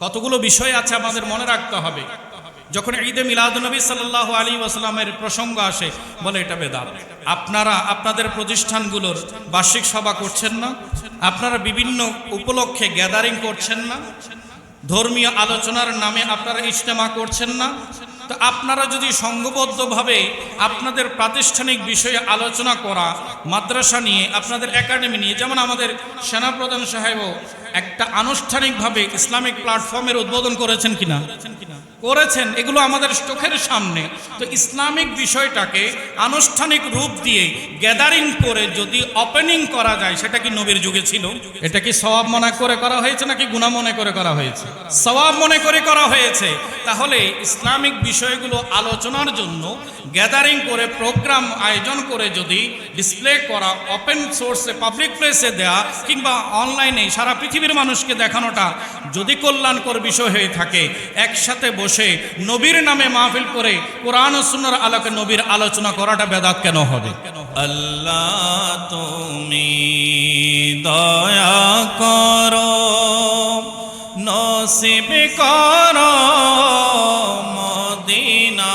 কতগুলো বিষয় আছে আমাদের মনে রাখতে হবে। যখন ঈদে মিলাদুন্নবী সাল্লাল্লাহু আলাইহি ওয়াসাল্লামের প্রসঙ্গ আসে, বলে এটা বেদাত। আপনারা আপনাদের প্রতিষ্ঠানগুলোর বার্ষিক সভা করছেন না? আপনারা বিভিন্ন উপলক্ষে গ্যাদারিং করছেন না? ধর্মীয় আলোচনার নামে আপনারা ইজতেমা করছেন না? তো আপনারা যদি সংঘবদ্ধভাবে আপনাদের প্রাতিষ্ঠানিক বিষয়ে আলোচনা করা, মাদ্রাসা নিয়ে, আপনাদের একাডেমি নিয়ে, যেমন আমাদের সেনাপ্রধান সাহেবও একটা আনুষ্ঠানিকভাবে ইসলামিক প্ল্যাটফর্মের উদ্বোধন করেছেন কিনা? করেছেন। এগুলো আমাদের চোখের সামনে। তো ইসলামিক বিষয়টাকে আনুষ্ঠানিক রূপ দিয়ে গ্যাদারিং করে যদি ওপেনিং করা যায়, সেটা কি নবীর যুগে ছিল? এটা কি সওয়াব মনে করে করা হয়েছে নাকি গুনাহ মনে করে করা হয়েছে? সওয়াব মনে করে করা হয়েছে। তাহলে ইসলামিক বিষয়গুলো আলোচনার জন্য গ্যাদারিং করে প্রোগ্রাম আয়োজন করে যদি ডিসপ্লে করা, ওপেন সোর্সে পাবলিক প্লেসে দেয়া, কিংবা অনলাইনে সারা পৃথিবীর মানুষকে দেখানোটা যদি কল্যাণকর বিষয় হয়ে থাকে, একসাথে বসে নবীর নামে মাহফিল করে কোরআন ও সুন্নাহর আলোকে নবীর আলোচনা করাটা বেদাত কেন হবে? আল্লাহ তুমি দয়া করো, নসিব করো মদিনা।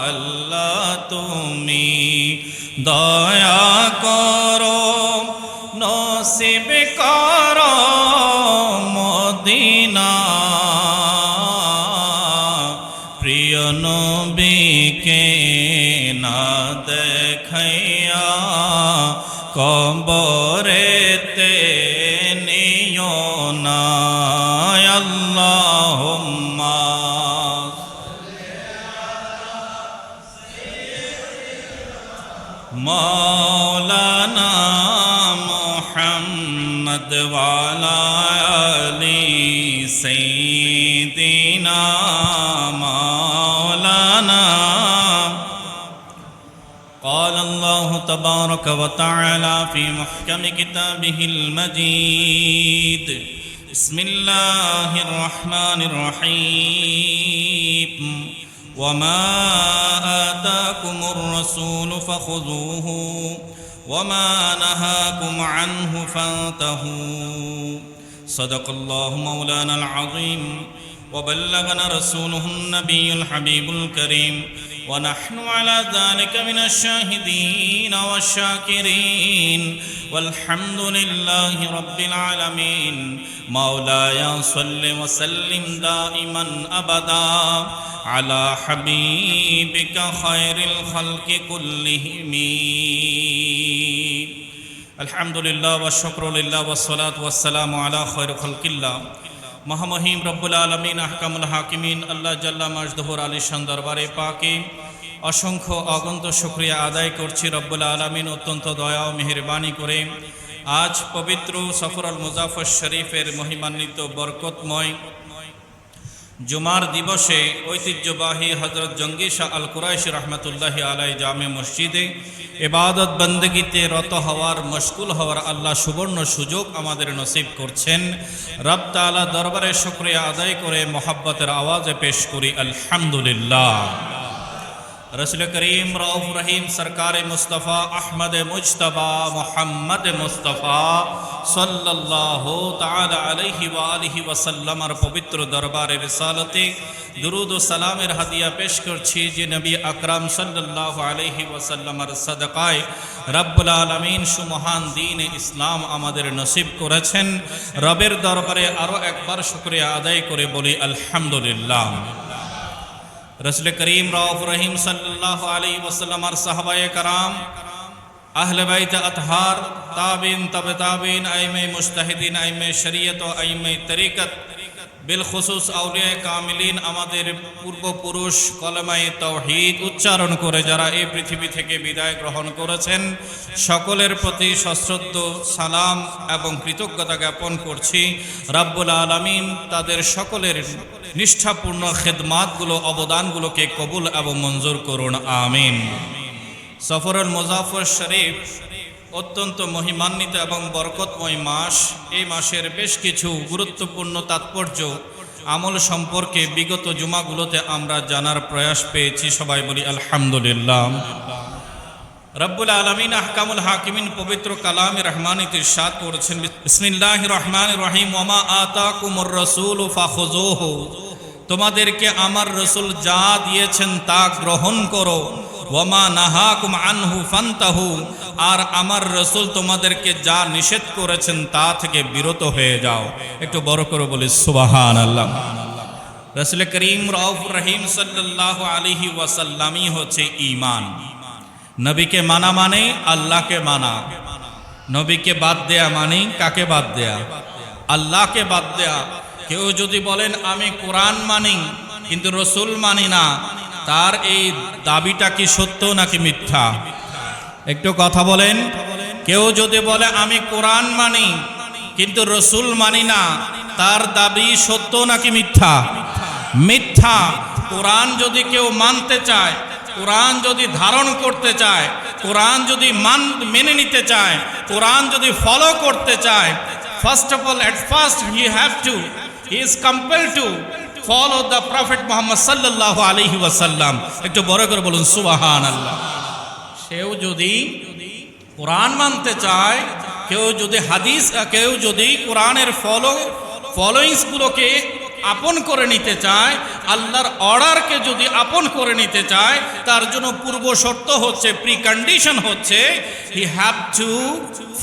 আল্লাহ তুমি দয়া করো, নসিব করো মদিনা। প্রিয় নবীকে না দেখাইয়া কবরেতে নিও না। আল্লাহুম্মা মাওলানা মুহাম্মদ ওয়ালা আলি সাইয়্যিদিনা মাওলানা। قال الله تبارك وتعالى في محكم كتابه المجيد: بسم الله الرحمن الرحيم. وما آتاكم الرسول فخذوه وما نهاكم عنه فانتهوا. صدق الله مولانا العظيم وبلغنا رسوله النبي الحبيب الكريم ونحن على ذلك من الشاهدين والشاكرين والحمد لله رب العالمين. مولاي صل وسلم دائما أبدا على حبيبك خير الخلق كلهم. الحمد لله والشكر لله والصلاة والسلام على خير خلق الله. মহামহিম রব্বুল আলমিন, আহকামুল হাকিমিন আল্লাহ জাল্লা মাজদুহুর আলিশান দরবারে পাকে অসংখ্য অগণিত শুকরিয়া আদায় করছি। রব্বুল আলমিন অত্যন্ত দয়া ও মেহেরবানি করে আজ পবিত্র সফরুল মুজাফফর শরীফের মহিমান্বিত বরকতময় জুমার দিবসে ঐতিহ্যবাহী হযরত জঙ্গি শাহ আল কুরাইশি রহমতুল্লাহি আলাইহি জামে মসজিদে ইবাদত বন্দেগীতে রত হওয়ার, মশগুল হওয়ার আল্লাহ সুবর্ণ সুযোগ আমাদের নসিব করছেন। রব তাআলা দরবারে শুকরিয়া আদায় করে মোহাব্বতের আওয়াজে পেশ করি আলহামদুলিল্লাহ। रसूल करीम रऊफ रहीम सरकार मुस्तफ़ा अहमद मुज्तबा मोहम्मद मुस्तफ़ा सल्लल्लाहु ताला अलैहि व आलिहि वसल्लम पवित्र दरबारे रिसालते दुरूद व सलामेर हादिया पेश करछि जे नबी আকরাম सल्लल्लाहु अलैहि वसल्लमर सदकाय रब्बुल आलमीन सुमहान दीन इस्लाम आमादेर नसीब करेছেন। रবের দরবারে আরো একবার শুকরিয়া আদায় করে বলি আলহামদুলিল্লাহ। रसूल करीम रऊफ रहीम सल्लल्लाहु अलैहि वसल्लम और साहबाए कराम, अहले बैत अतहार, ताबीन तबे ताबीन, आइमे मुजतहिदीन, आइमे शरीयत और आइमे तरीक़त, बिलखुसूस औलिया कामिलीन आमादेर पूर्वपुरुष कलमाए तौहीद उच्चारण करे जारा এই পৃথিবী থেকে বিদায় গ্রহণ করেছেন, সকলের প্রতি সশ্রদ্ধ সালাম এবং কৃতজ্ঞতা জ্ঞাপন করছি। রব্বুল আলামিন তাদের সকলের নিষ্ঠাপূর্ণ খেদমাতগুলো, অবদানগুলোকে কবুল এবং মঞ্জুর করুন, আমিন। সফরুল মুজাফফর শরীফ অত্যন্ত মহিমান্বিত এবং বরকতময় মাস। এই মাসের বেশ কিছু গুরুত্বপূর্ণ তাৎপর্য আমল সম্পর্কে বিগত জুমাগুলোতে আমরা জানার প্রয়াস পেয়েছি। সবাই বলি আলহামদুলিল্লাহ। রব্বুল আলামিন আহকামুল হাকিমিন পবিত্র কালামে রহমানিতে ইরশাদ করেছেন, বিসমিল্লাহির রহমানির রহিম, ওমা আতাকুমুর রাসূলু ফাখুযুহু, তোমাদেরকে আমার রসুল যা দিয়েছেন তা গ্রহণ করো, ওয়ামা নাহাকুম আনহু ফান্তাহু, আর আমার রসুল তোমাদেরকে যা নিষেধ করেছেন তা থেকে বিরত হয়ে যাও। একটু বড় করে বলি সুবহানাল্লাহ। রাসূল করিম রাউফুর রহিম সাল্লাল্লাহু আলাইহি ওয়াসাল্লামই হচ্ছে ঈমান। নবীকে মানা মানে আল্লাহকে মানা, নবীকে বাদ দেয়া মানে কাকে বাদ দেয়া? আল্লাহকে বাদ দেয়া। কেউ যদি বলেন আমি কোরআন মানি কিন্তু রসুল মানি না, তার এই দাবিটা কি সত্য নাকি মিথ্যা? একটু কথা বলেন। কেউ যদি বলে আমি কোরআন মানি কিন্তু রসুল মানি না, তার দাবি সত্য নাকি মিথ্যা? মিথ্যা। কোরআন যদি কেউ মানতে চায়, কোরআন যদি ধারণ করতে চায়, কোরআন যদি মেনে নিতে চায়, কোরআন যদি ফলো করতে চায়, first of all at first he is compelled to follow the Prophet Muhammad sallallahu alaihi wasallam. একটু বড় করে বলুন সুবহানাল্লাহ। সেও যদি কোরআন মানতে চায়, কেউ যদি হাদিস, কেউ যদি কোরআনের ফলোইংস গুলোকে আপন করে নিতে চায়, আল্লাহর অর্ডারকে যদি আপন করে নিতে চায়, তার জন্য পূর্ব শর্ত হচ্ছে, প্রি কন্ডিশন হচ্ছে, he have to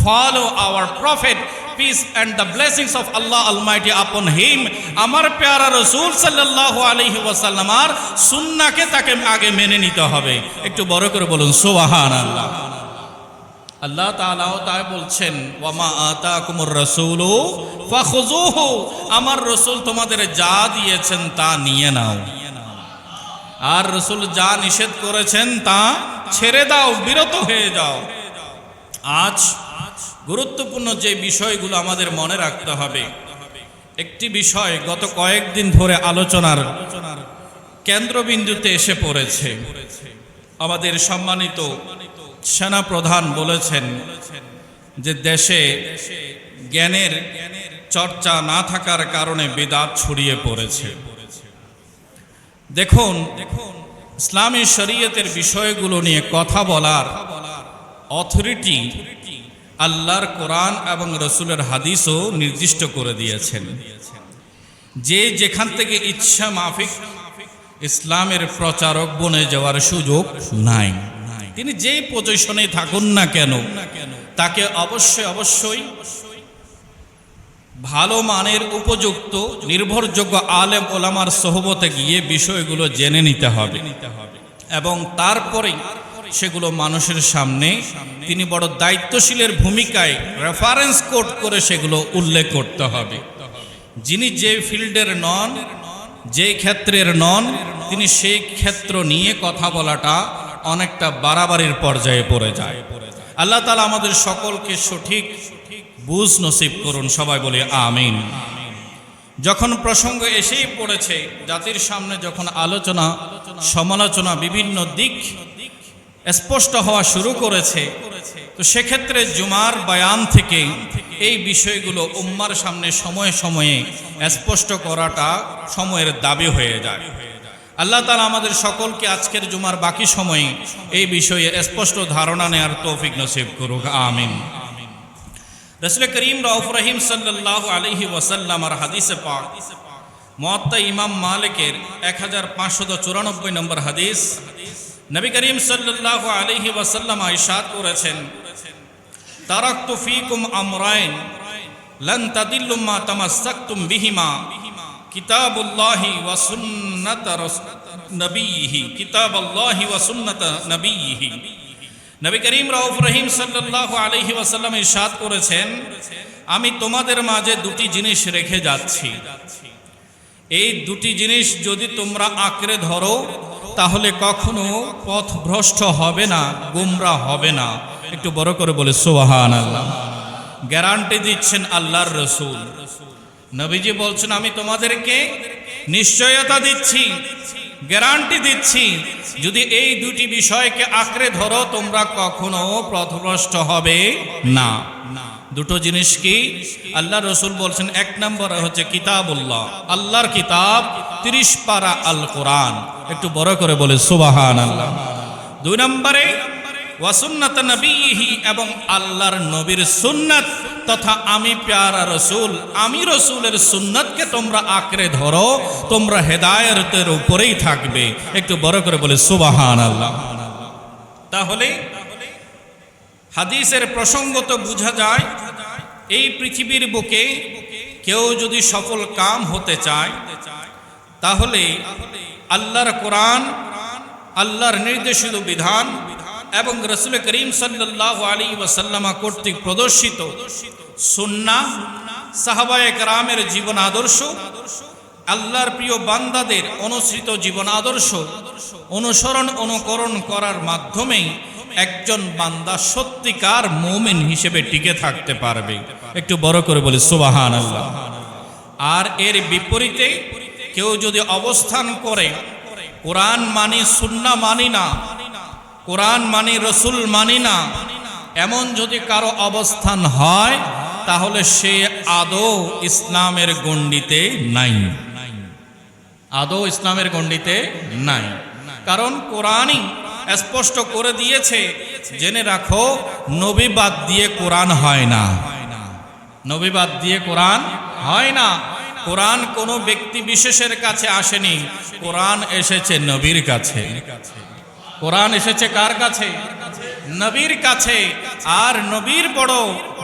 follow our prophet, peace and the blessings of Allah Almighty upon him. আমার প্যারা রাসূল সাল্লাল্লাহু আলাইহি ওয়াসাল্লাম আর সুন্নাহকে তাকে আগে মেনে নিতে হবে। একটু বড় করে বলুন সুবহানাল্লাহ। আল্লাহ তাআলাও তাই বলছেন, ওয়ামা আতাকুমুর রাসূলু ফাখুযুহু, আমার রাসূল তোমাদের যা দিয়েছেন তা নিয়ে নাও, আর রাসূল যা নিষেধ করেছেন তা ছেড়ে দাও, বিরত হয়ে যাও। আজ গুরুত্বপূর্ণ যে বিষয়গুলো আমাদের মনে রাখতে হবে, একটি বিষয় গত কয়েকদিন ধরে আলোচনার কেন্দ্রবিন্দুতে এসে পড়েছে। আমাদের সম্মানিত সেনা প্রধান বলেছেন যে দেশে জ্ঞানের চর্চা না থাকার কারণে বিদআত ছড়িয়ে পড়েছে। দেখুন, ইসলামী শরীয়তের বিষয়গুলো নিয়ে কথা বলার অথরিটি আল্লাহর কোরআন এবং রসুলের হাদিসও নির্দিষ্ট করে দিয়েছেন। যে যেখান থেকে ইচ্ছা মাফিক ইসলামের প্রচারক বনে যাওয়ার সুযোগ নাই। তিনি যেই পজিশনে থাকুন না কেন, তাকে অবশ্যই ভালো মানের উপযুক্ত নির্ভরযোগ্য আলেম ওলামার সোহবতে গিয়ে বিষয়গুলো জেনে নিতে হবে এবং তারপরে সেগুলো মানুষের সামনে তিনি বড় দায়িত্বশীলের ভূমিকায় রেফারেন্স কোট করে সেগুলো উল্লেখ করতে হবে। যিনি যে ফিল্ডের নন, যে ক্ষেত্রের নন, তিনি সেই ক্ষেত্র নিয়ে কথা বলাটা অনেকটা বাড়াবাড়ির পর্যায়ে পড়ে যায়। আল্লাহ তাআলা আমাদের সকলকে সঠিক বুঝ নসিব করুন, সবাই বলি আমিন। যখন প্রসঙ্গ এসেই পড়েছে, জাতির সামনে যখন আলোচনা সমালোচনা বিভিন্ন দিক স্পষ্ট হওয়া শুরু করেছে, তো সেক্ষেত্রে জুমার বয়ান থেকে এই বিষয়গুলো উম্মার সামনে সময়ে সময়ে স্পষ্ট করাটা সময়ের দাবি হয়ে যায়। আল্লাহ তাআলা আমাদের সকলকে আজকের জুমার বাকি সময়ে এই বিষয়ে স্পষ্ট ধারণা নেওয়ার তৌফিক নসিব করুক, আমিন। রাসূল করিম রাউফুর রহিম সাল্লাল্লাহু আলাইহি ওয়াসাল্লামের হাদিসে পাক মুয়াত্তা ইমাম মালিকের 1594 নম্বর হাদিস, নবী করিম সাল্লাল্লাহু আলাইহি ওয়াসাল্লাম ইরশাদ করেছেন, তারাকতু ফীকুম আমরাইন লান তাদিল্লু মা তামাসসাকতুম বিহিমা, কিতাবুল্লাহি ওয়া সুন্নাত নবিয়িহি, কিতাবুল্লাহি ওয়া সুন্নাত নবিয়িহি। নবী করিম রাউফুর রহিম সাল্লাল্লাহু আলাইহি ওয়াসাল্লাম ইরশাদ করেছেন, আমি তোমাদের মাঝে দুটি জিনিস রেখে যাচ্ছি, এই দুটি জিনিস যদি তোমরা আঁকড়ে ধরো তাহলে কখনো পথভ্রষ্ট হবে না, গোমরাহ হবে না। একটু বড় করে বলে সুবহানাল্লাহ। গ্যারান্টি দিচ্ছেন আল্লাহর রসুল। নবীজি বলছেন, আমি তোমাদেরকে নিশ্চয়তা দিচ্ছি, গ্যারান্টি দিচ্ছি, যদি এই দুটি বিষয়কে আঁকড়ে ধরো তোমরা কখনো পথভ্রষ্ট হবে না। দুটো জিনিস কি? আল্লাহ রসুল বলছেন, এক নম্বর হচ্ছে কিতাবুল্লাহ, আল্লাহর কিতাব 30 পারা আল কোরআন। একটু বড় করে বলে সুবহানাল্লাহ। দুই নম্বরে ওয়া সুন্নাত নবিয়িহি, এবং আল্লাহর নবীর সুন্নাত তথা আমি প্যারা রসুল, আমি রসুলের সুন্নাতকে তোমরা আঁকড়ে ধরো, তোমরা হেদায়েতের উপরেই থাকবে। একটু বড় করে বলে সুবহানাল্লাহ। তাহলে হাদিসের প্রসঙ্গ তো বোঝা যায়, এই পৃথিবীর বুকে কেউ যদি সফল কাম হতে চায় তাহলে আল্লাহর কোরআন, আল্লাহর নির্দেশিত বিধান এবং রাসূল করিম সাল্লাল্লাহু আলাইহি ওয়াসাল্লাম কর্তৃক প্রদর্শিত সুন্নাহ, সাহাবায়ে কেরামের জীবন আদর্শ, আল্লাহর প্রিয় বান্দাদের অনুসৃত জীবন আদর্শ অনুসরণ অনুকরণ করার মাধ্যমেই একজন বান্দা সত্যিকার মুমিন হিসেবে টিকে থাকতে পারবে। একটু বড় করে বলি সুবহানাল্লাহ। আর এর বিপরীতে কেউ যদি অবস্থান করে কোরআন মানি সুন্নাহ মানি না, কোরআন মানি রসুল মানি না, এমন যদি কারো অবস্থান হয় তাহলে সে আদৌ ইসলামের গণ্ডিতে নাই, আদৌ ইসলামের গণ্ডিতে নাই। কারণ কোরআনই স্পষ্ট করে দিয়েছে, জেনে রাখো নবী বাদ দিয়ে কোরআন হয় না, নবী বাদ দিয়ে কোরআন হয় না। কোরআন কোনো ব্যক্তি বিশেষের কাছে আসেনি, কোরআন এসেছে নবীর কাছে। কোরআন এসেছে কার কাছে? নবীর কাছে। আর নবীর বড়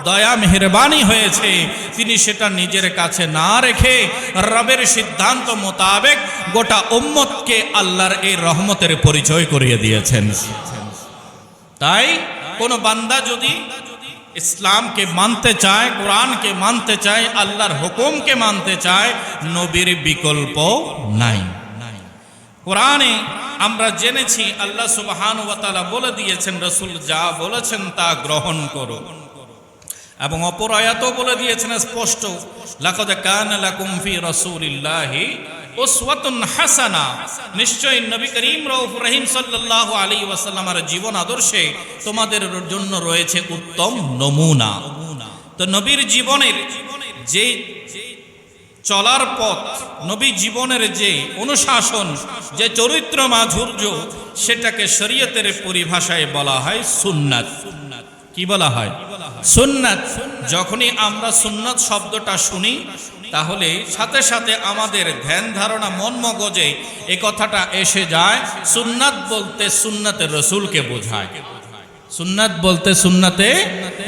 দয়া মেহেরবানি হয়েছে, তিনি সেটা নিজের কাছে না রেখে রবের সিদ্ধান্ত মোতাবেক গোটা উম্মতকে আল্লাহর এই রহমতের পরিচয় করিয়ে দিয়েছেন। তাই কোন বান্দা যদি ইসলামকে মানতে চায়, কোরআনকে মানতে চায়, আল্লাহর হুকুমকে মানতে চায়, নবীর বিকল্প নাই। কোরআনে আমরা জেনেছি আল্লাহ সুবহানাহু ওয়া তাআলা বলে দিয়েছেন, রাসূল যা বলেছেন তা গ্রহণ করো। এবং অপর আয়াতও বলে দিয়েছেন স্পষ্ট, লাকাদ কানা লাকুম ফি রাসূলিল্লাহি উসওয়াতুন হাসানা, নিশ্চয়ই নবী করিম রউফুর রহিম সাল্লাল্লাহু আলাইহি ওয়াসাল্লামের জীবন আদর্শে তোমাদের জন্য রয়েছে উত্তম নমুনা। তো নবীর জীবনের যে চলার পথ, নবী জীবনের যে অনুশাসন, যে চরিত্র মাধুর্য, সেটাকে শরীয়তের পরিভাষায় বলা হয় সুন্নাত। কি বলা হয়? সুন্নাত। যখনই আমরা সুন্নাত শব্দটা শুনি তাহলে সাথে সাথে আমাদের ধ্যান ধারণা মন মগজে এই কথাটা এসে যায়, সুন্নাত বলতে সুন্নাতে রসুলকে বোঝায়, সুন্নাত বলতে সুন্নাতে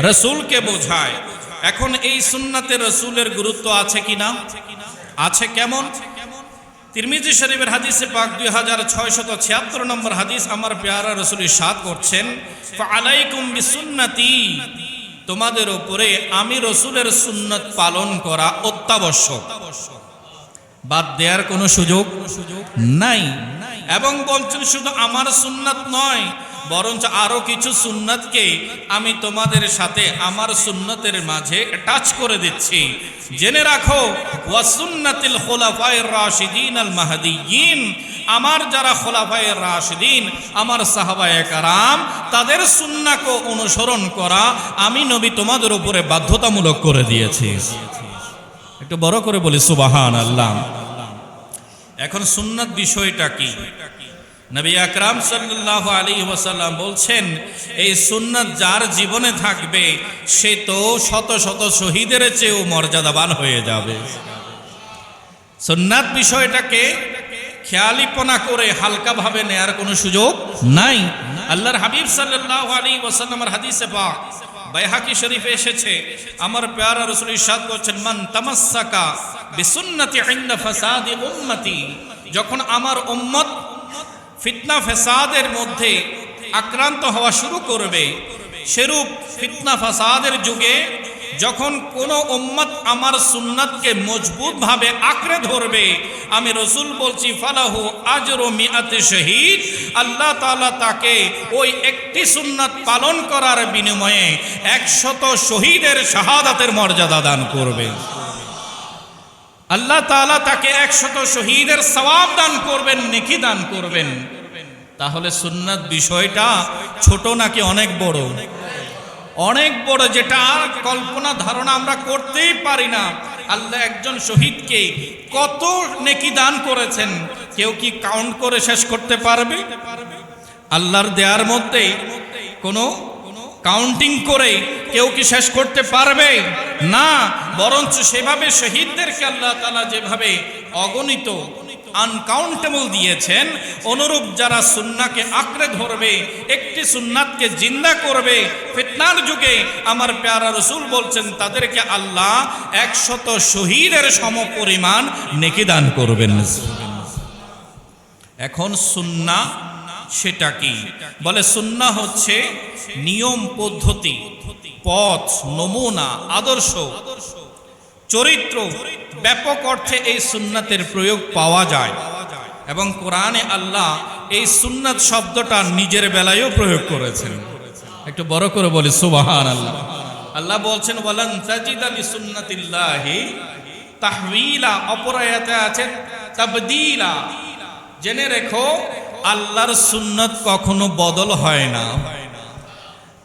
রসুলকে বোঝায়। এখন এই সুন্নাতে রসুলের গুরুত্ব আছে কিনা? আছে। কেমন? তিরমিজি শরীফের হাদিসে পাক 2676 নম্বর হাদিস, আমার প্যারা রাসূল ইরশাদ করছেন, ফাআলাইকুম বিসুন্নতি, তোমাদের উপরে আমি রসুলের সুন্নাত পালন করা অত্যাবশ্যক, বাদ দেওয়ার কোনো সুযোগ নাই। এবং বলছেন শুধু আমার সুন্নাত নয়, বরঞ্চ আরো কিছু সুন্নাতকে আমি তোমাদের সাথে আমার সুন্নতের মাঝে অ্যাটাচ করে দিচ্ছি। জেনে রাখো, ওয়া সুন্নাতিল খুলাফায়ে রাশিদিন আল মাহদিয়িন, আমার যারা খুলাফায়ে রাশিদিন, আমার সাহাবায়ে কেরাম, তাদের সুন্নাহকে অনুসরণ করা আমি নবী তোমাদের উপরে বাধ্যতামূলক করে দিয়েছি। একটু বড় করে বলি সুবহানাল্লাহ। এখন সুন্নাত বিষয়টা কি? নবী আকরাম সাল্লাল্লাহু আলাইহি ওয়াসাল্লাম বলছেন, এই সুন্নাত যার জীবনে থাকবে সে তো শত শত শহীদের চেয়েও মর্যাদাবান হয়ে যাবে। সুন্নাত বিষয়টাকে খেয়ালিপনা করে হালকাভাবে নেয়ার কোনো সুযোগ নাই। আল্লাহর হাবিব সাল্লাল্লাহু আলাইহি ওয়াসাল্লামের হাদিসে পাক বাইহাকি শরীফে এসেছে, আমার প্যারা রাসূল ইরশাদ করছেন, মান তামাসসাকা বিসুন্নতি ইনদা ফাসাদি উম্মতি, যখন আমার উম্মত ফিতনা ফেসাদের মধ্যে আক্রান্ত হওয়া শুরু করবে, সেরূপ ফিতনা ফাসাদের যুগে যখন কোনো উম্মত আমার সুন্নাতকে মজবুতভাবে আঁকড়ে ধরবে, আমি রসুল বলছি, ফালাহু আজরু মিআতি শহীদ, আল্লাহ তাআলা তাকে ওই একটি সুন্নাত পালন করার বিনিময়ে 100 শহীদের শাহাদাতের মর্যাদা দান করবে। আল্লাহ তাআলা তাকে 100 শহীদের সওয়াব দান করবেন, নেকি দান করবেন। তাহলে সুন্নাত বিষয়টা ছোট নাকি অনেক বড়? অনেক বড়, যেটা কল্পনা ধারণা আমরা করতেই পারি না। আল্লাহ একজন শহীদকে কত নেকি দান করেছেন, কেউ কি কাউন্ট করে শেষ করতে পারবে? আল্লাহর দেয়ার মধ্যে কোনো কাউন্টিং করে কেউ কি শেষ করতে পারবে না, বরঞ্চ সেভাবে শহীদদেরকে আল্লাহ তাআলা যেভাবে অগণিত আনকাউন্টেবল দিয়েছেন, অনুরূপ যারা সুন্নাহকে আঁকড়ে ধরবে, একটি সুন্নাতকে জিন্দা করবে ফিতনার যুগে, আমার প্যারা রাসূল বলছেন তাদেরকে আল্লাহ 100 শহীদের সমপরিমাণ নেকি দান করবেন। এখন সুন্নাহ সেটা কি? বলে সুন্নাহ হচ্ছে নিয়ম, পদ্ধতি, পথ, নমুনা, আদর্শ, চরিত্র। ব্যাপক অর্থে এই সুন্নাতের প্রয়োগ পাওয়া যায় এবং কোরআনে আল্লাহ এই সুন্নাত শব্দটা নিজের বেলায়ও প্রয়োগ করেছেন। একটু বড় করে বলি সুবহানাল্লাহ। আল্লাহ বলছেন ওয়ালান তাজিদা লিসুন্নাতিল্লাহি তাহওয়িলা, অপর আয়াতে আছে তাবদীলা। জেনে রেখো আল্লাহর সুন্নাত কখনো বদল হয় না,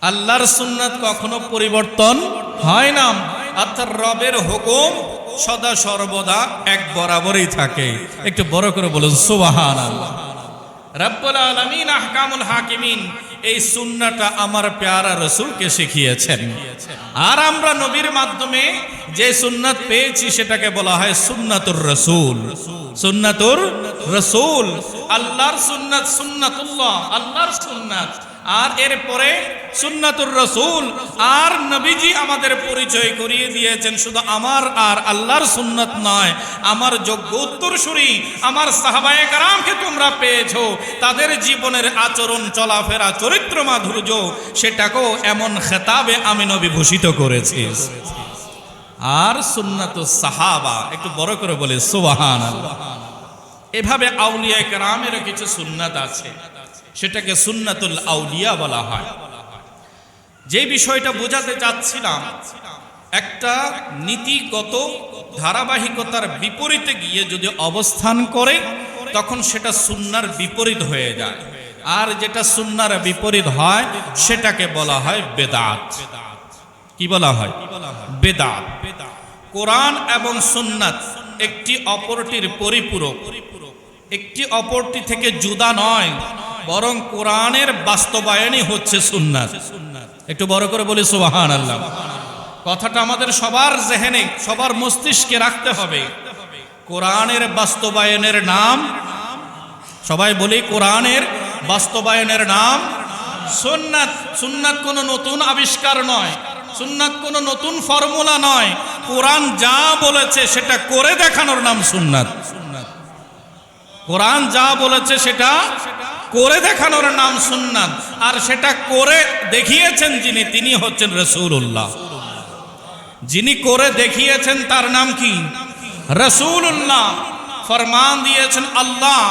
আল্লাহর সুন্নাত কখনো পরিবর্তন হয় না, অর্থাৎ রবের হুকুম সদা সর্বদা এক বরাবরই থাকে। একটু বড় করে বলুন সুবহানাল্লাহ। রব্বুল আলামিন আহকামুল হাকিমিন এই সুন্নাহটা আমার প্যারা রাসূলকে শিখিয়েছেন, আর আমরা নবীর মাধ্যমে যে সুন্নাত পেয়েছি সেটাকে বলা হয় সুন্নাতুর রাসূল। সুন্নাতুর রাসূল, আল্লাহর সুন্নাত, সুন্নাতুল্লাহ, আল্লাহর সুন্নাত, আর এরপরে সুন্নাতুর রাসূল। আর নবীজি আমাদের পরিচয় করিয়ে দিয়েছেন শুধু আমার আর আল্লাহর সুন্নাত নয়, আমার যোগ্য উত্তরসূরি আমার সাহাবায়ে কেরামকে তোমরা পেয়েছো, তাদের জীবনের আচরণ, চলাফেরা, চরিত্র মাধুর্য, সেটাকেও এমন খেতাবে আমি নবী ভূষিত করেছি। আর সুন্নাতুস সাহাবা, একটু বড় করে বলে সুবহানাল্লাহ। এভাবে আউলিয়া কেরামের কিছু সুন্নাত আছে, সেটাকে সুন্নাতুল আউলিয়া বলা হয়। যে বিষয়টা বোঝাতে চাচ্ছিলাম, একটা নীতিগত ধারাবাহিকতার বিপরীতে গিয়ে যদি অবস্থান করে তখন সেটা সুন্নাহর বিপরীত হয়ে যায়, আর যেটা সুন্নাহর বিপরীত হয় সেটাকে বলা হয় বেদাত। কি বলা হয়? বেদাত। কোরআন এবং সুন্নাত একটি অপরটির পরিপূরক, একটি অপরটি থেকে জুদা নয়, বরং কোরআনের বাস্তবায়নই হচ্ছে সুন্নাত। একটু বড় করে বলি সুবহানাল্লাহ। কথাটা আমাদের সবার জেহেনে, সবার মস্তিষ্কে রাখতে হবে। কোরআনের বাস্তবায়নের নাম, সবাই বলি কোরআনের বাস্তবায়নের নাম সুন্নাত। সুন্নাত কোনো নতুন আবিষ্কার নয়, সুন্নাত কোনো নতুন ফর্মুলা নয়। কোরআন যা বলেছে সেটা করে দেখানোর নাম সুন্নাত। কোরআন যা বলেছে সেটা করে দেখানোর নাম সুন্নাত, আর সেটা করে দেখিয়েছেন যিনি, তিনি হচ্ছেন রাসূলুল্লাহ। যিনি করে দেখিয়েছেন তার নাম কি? রাসূলুল্লাহ। ফরমান দিয়েছেন আল্লাহ,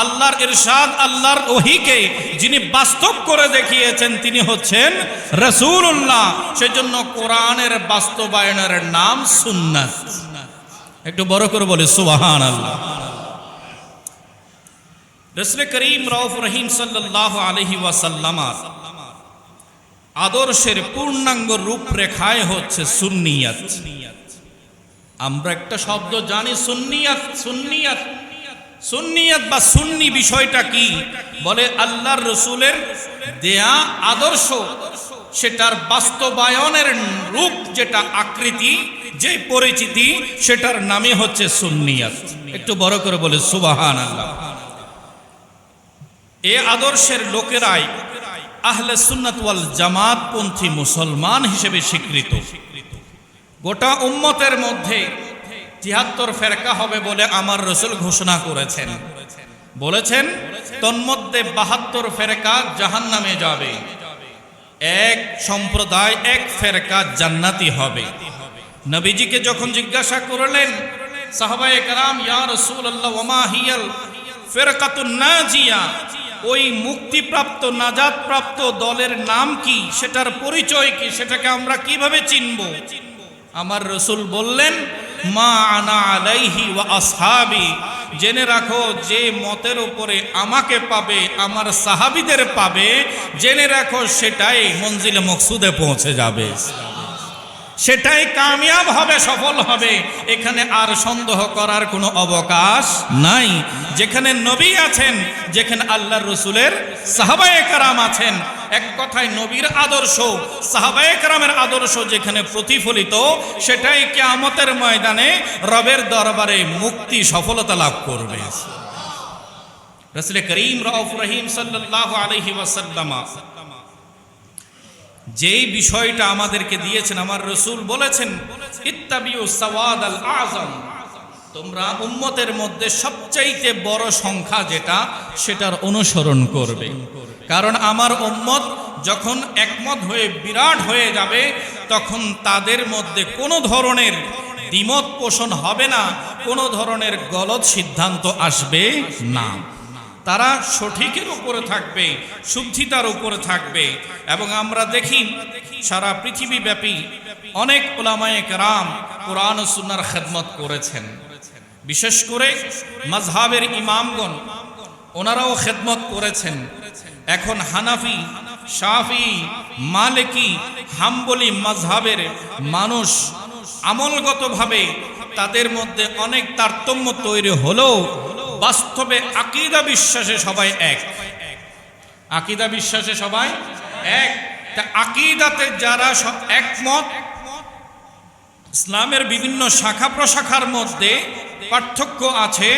আল্লাহর ইরশাদ, আল্লাহর ওহীকে যিনি বাস্তব করে দেখিয়েছেন তিনি হচ্ছেন রাসূলুল্লাহ। সেজন্য কোরআনের বাস্তবায়নের নাম সুন্নাত। একটু বড় করে বলি সুবহানাল্লাহ। রাসূল করিম রউফ রহিম সাল্লাল্লাহু আলাইহি ওয়াসাল্লাম আদর্শের পূর্ণাঙ্গ রূপরেখায় হচ্ছে সুন্নিয়ত। আমরা একটা শব্দ জানি সুন্নিয়ত। সুন্নিয়ত, সুন্নিয়ত বা সুন্নি বিষয়টা কি? বলে আল্লাহর রাসূলের দেয়া আদর্শ, সেটার বাস্তবায়নের রূপ, যেটা আকৃতি, যে পরিচিতি, সেটার নামই হচ্ছে সুন্নিয়ত। একটু বড় করে বলে সুবহানাল্লাহ। এ আদর্শের লোকেরাই আহলে সুন্নাত ওয়াল জামাত পন্থী মুসলমান হিসেবে স্বীকৃত। গোটা উম্মতের মধ্যে ৭৩ ফেরকা হবে বলে আমার রাসূল ঘোষণা করেছেন। বলেছেন তন্মধ্যে ৭২ ফেরকা জাহান্নামে যাবে, এক সম্প্রদায়, এক ফেরকা জান্নাতি হবে। নবীজিকে যখন জিজ্ঞাসা করলেন সাহাবায়ে কেরাম, ইয়া রাসূলুল্লাহ ওয়া মা হিয়াল ফিরকাতুন নাজিয়া, ওই মুক্তিপ্রাপ্ত, নাজাতপ্রাপ্ত দলের নাম কি, সেটার পরিচয় কি, সেটাকে আমরা কিভাবে চিনব? আমার রাসূল বললেন মা আনা আলাইহি ওয়া আসহাবি, জেনে রাখো যে মতের উপরে আমাকে পাবে, আমার সাহাবীদের পাবে, জেনে রাখো সেটাই মঞ্জিলে মকসুদে পৌঁছে যাবে। সেটাই কামিয়াব হবে, সফল হবে। এখানে আর সন্দেহ করার কোনো অবকাশ নাই। যেখানে নবী আছেন, যেখানে আল্লাহর রসুলের সাহাবায়ে কেরাম আছেন, এক কথায় নবীর আদর্শ, সাহাবায়ে কেরামের আদর্শ যেখানে প্রতিফলিত, সেটাই কিয়ামতের ময়দানে রবের দরবারে মুক্তি সফলতা লাভ করবে। রাসূল করিম রাউফুর রহিম সাল্লাল্লাহু আলাইহি ওয়াসাল্লাম যেই বিষয়টা আমাদেরকে দিয়েছেন, আমার রসুল বলেছেন, ইত্তাবিউ সাওয়াদ আল আযম, তোমরা উম্মতের মধ্যে সবচাইতে বড় সংখ্যা যেটা, সেটার অনুসরণ করবে। কারণ আমার উম্মত যখন একমত হয়ে বিরাট হয়ে যাবে, তখন তাদের মধ্যে কোনো ধরনের দ্বিমত পোষণ হবে না, কোনো ধরনের গলত সিদ্ধান্ত আসবে না। তারা সঠিকের উপরে থাকবে, শুদ্ধিতার উপরে থাকবে। এবং আমরা দেখি সারা পৃথিবীব্যাপী অনেক উলামায়ে কেরাম কোরআন ও সুন্নাহর খেদমত করেছেন। বিশেষ করে মাযহাবের ইমামগণ ওনারাও খেদমত করেছেন। এখন হানাফি, শাফি, মালিকি, হাম্বলি মাযহাবের মানুষ আমলগতভাবে তাদের মধ্যে অনেক তারতম্য তৈরি হলেও বাস্তবে আকীদা বিশ্বাসে সবাই এক। আকীদা বিশ্বাসে সবাই এক। তা আকীদাতে যারা একমত, ইসলামের বিভিন্ন শাখা প্রশাখার মধ্যে পার্থক্য আছে,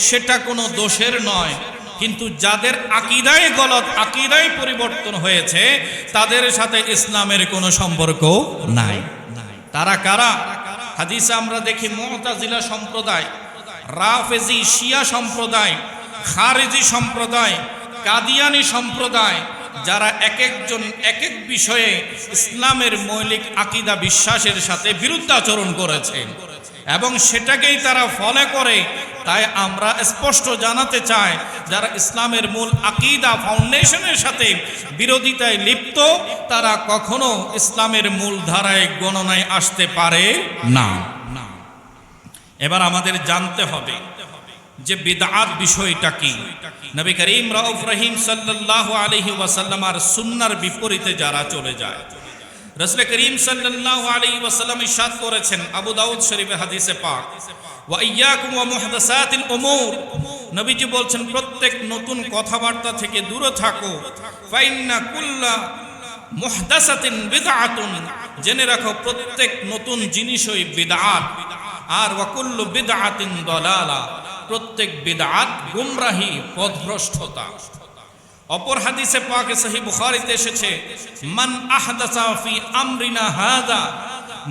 সেটা কোনো দোষের নয়। কিন্তু যাদের আকীদায় গলত, আকীদায় পরিবর্তন হয়েছে, তাদের সাথে ইসলামের কোনো সম্পর্ক নাই। তারা কারা? হাদিসে আমরা দেখি মুতাজিলা সম্প্রদায়, রাফেজি শিয়া সম্প্রদায়, খারেজি সম্প্রদায়, কাদিয়ানি সম্প্রদায়, যারা এক একজন এক এক বিষয়ে ইসলামের মৌলিক আকীদা বিশ্বাসের সাথে বিরুদ্ধাচরণ করেছে এবং সেটাকেই তারা ফলো করে। তাই আমরা স্পষ্ট জানাতে চাই, যারা ইসলামের মূল আকীদা ফাউন্ডেশনের সাথে বিরোধিতায় লিপ্ত, তারা কখনো ইসলামের মূল ধারায় গণনায় আসতে পারে না। এবার আমাদের জানতে হবে যে বিদআত বিষয়টা কি। নবী করিম রাউফুর রহিম সাল্লাল্লাহু আলাইহি ওয়াসাল্লাম আর সুন্নাহর বিপরীতে যারা চলে যায়, রাসূল করিম সাল্লাল্লাহু আলাইহি ওয়াসাল্লাম ইরশাদ করেছেন, আবু দাউদ শরীফের হাদিসে পাক, ওয়া ইয়্যাকুম ওয়া মুহদাসাতিল উমুর, নবীজি বলছেন প্রত্যেক নতুন কথাবার্তা থেকে দূরে থাকো। ফাইন্না কুল্লা মুহদাসাতিন বিদআতুন, জেনে রাখো প্রত্যেক নতুন জিনিসই বিদআত। আর ওয়া কুল্লু বিদআতিন দালালা, প্রত্যেক বিদআত গুমরাহি, পথভ্রষ্টতা। অপর হাদিসে পাকে সহিহ বুখারীতে এসেছে, মান আহদাসা ফি আমরিনা হাযা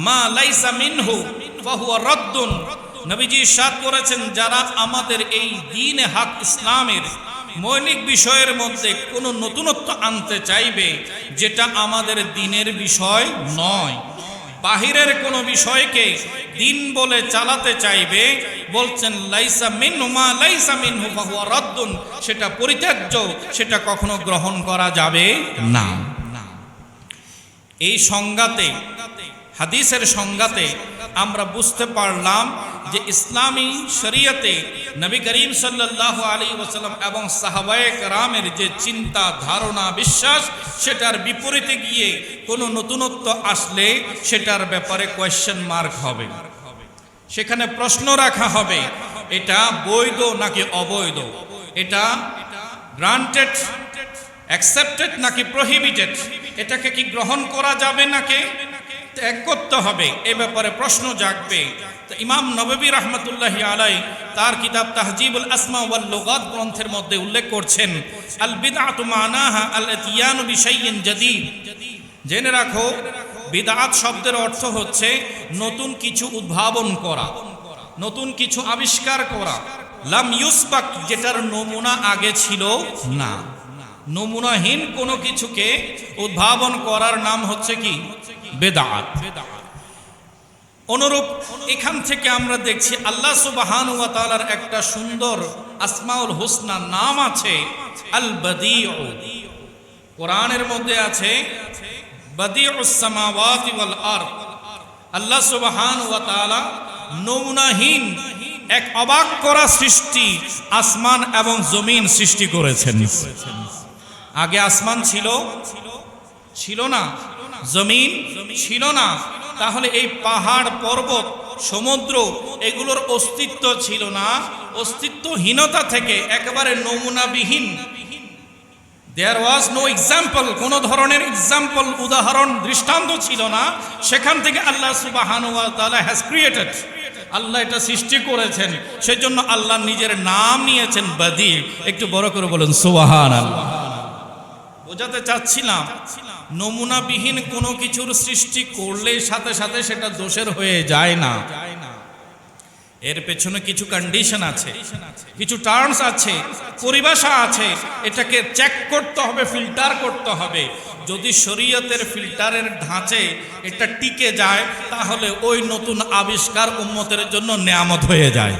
মা লাইসা মিনহু ফাহুয়া রাদ্দুন। নবীজি ইরশাদ করেছেন, যারা আমাদের এই দ্বীনে হক ইসলামের মৌলিক বিষয়ের মধ্যে কোনো নতুনত্ব আনতে চাইবে, যেটা আমাদের দ্বীনের বিষয় নয়, বাহিরের কোনো বিষয়কে দিন বলে চালাতে চাইবে, বলছেন লাইসা মিনহু মা লাইসা মিনহু ফাহুয়া রাদ্দুন, সেটা পরিত্যাজ্য, সেটা কখনো গ্রহণ করা যাবে না। এই সংজ্ঞাতে, হাদিসের সংজ্ঞাতে আমরা বুঝতে পারলাম যে ইসলামী শরীয়তে নবী করিম সাল্লাল্লাহু আলাইহি ওয়াসাল্লাম এবং সাহাবায়ে কেরামের যে চিন্তা, ধারণা, বিশ্বাস, সেটার বিপরীতে গিয়ে কোনো নতুনত্ব আসলে সেটার ব্যাপারে কোয়েশ্চেন মার্ক হবে। সেখানে প্রশ্ন রাখা হবে, এটা বৈধ নাকি অবৈধ, এটা গ্রান্টেড, অ্যাকসেপ্টেড নাকি প্রহিবিটেড, এটাকে কি গ্রহণ করা যাবে নাকি ত্যাগ করতে হবে, এ ব্যাপারে প্রশ্ন জাগবে। তো ইমাম নববী রাহমাতুল্লাহি আলাইহি তার কিতাব তাহজিবুল আসমা ওয়াল লুগাত গ্রন্থের মধ্যে উল্লেখ করছেন, আল বিদআতু মানাহা আল ইতিয়ানু বিশাইইন জাদীদ। জেনে রাখো, বিদআত শব্দের অর্থ হচ্ছে নতুন কিছু উদ্ভাবন করা, নতুন কিছু আবিষ্কার করা। লাম ইউসবাক, যেটার নমুনা আগে ছিল না। নমুনাহীন কোনো কিছুকে উদ্ভাবন করার নাম হচ্ছে কি? বিদআত। অনুরূপ এখান থেকে আমরা দেখছি আল্লাহ সুবহানাহু ওয়া তাআলার একটা সুন্দর আসমাউল হুসনা নাম আছে, আল বাদিউ। কোরআনের মধ্যে আছে বাদিউস সামাওয়াতি ওয়াল আরদ। আল্লাহ সুবহানাহু ওয়া তাআলা নমুনাহীন এক অবাক করা সৃষ্টি, আসমান এবং জমিন সৃষ্টি করেছেন। আগে আসমান ছিল না, জমিন ছিল না, তাহলে এই পাহাড় পর্বত সমুদ্র এগুলোর অস্তিত্ব ছিল না। অস্তিত্বহীনতা থেকে একেবারে নমুনাবিহীন, দেয়ার ওয়াজ নো এক্সাম্পল, কোনো ধরনের এক্সাম্পল, উদাহরণ, দৃষ্টান্ত ছিল না। সেখান থেকে আল্লাহ সুবহানাহু ওয়া তাআলা হ্যাজ ক্রিয়েটেড, আল্লাহ এটা সৃষ্টি করেছেন। সেজন্য আল্লাহ নিজের নাম নিয়েছেন বাদি। একটু বড় করে বলেন সুবহানাল্লাহ। বোঝাতে চাচ্ছিলাম, নমুনাবিহীন কোনো কিছুর সৃষ্টি করলে সাথে সাথে সেটা দোষের হয়ে যায় না। এর পেছনে কিছু কন্ডিশন আছে, কিছু টার্মস আছে, পরিভাষা আছে। এটাকে চেক করতে হবে, ফিল্টার করতে হবে। যদি শরীয়তের ফিল্টারের ধাঁচে এটা টিকে যায়, তাহলে ওই নতুন আবিষ্কার উম্মতের জন্য নেয়ামত হয়ে যায়।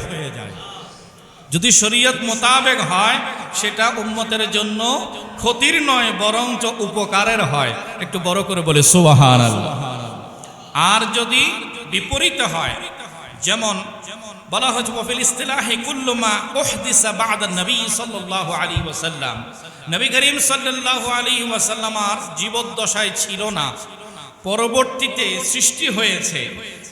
যদি শরীয়ত মোতাবেক হয়, সেটা উম্মতের জন্য ক্ষতির নয়, বরঞ্চ উপকারের হয়। একটু বড় করে বলে সুবহানাল্লাহ। আর যদি বিপরীত হয়, যেমন বলা হয়েছে ওয়াফিল ইসতিলাহি কুল্লু মা উহদিসা বা'দা নবী সাল্লাল্লাহু আলাইহি ওয়াসাল্লাম, নবী করিম সাল্লাল্লাহু আলাইহি ওয়াসাল্লাম আর জীবদ্দশায় ছিল না, পরবর্তীতে সৃষ্টি হয়েছে,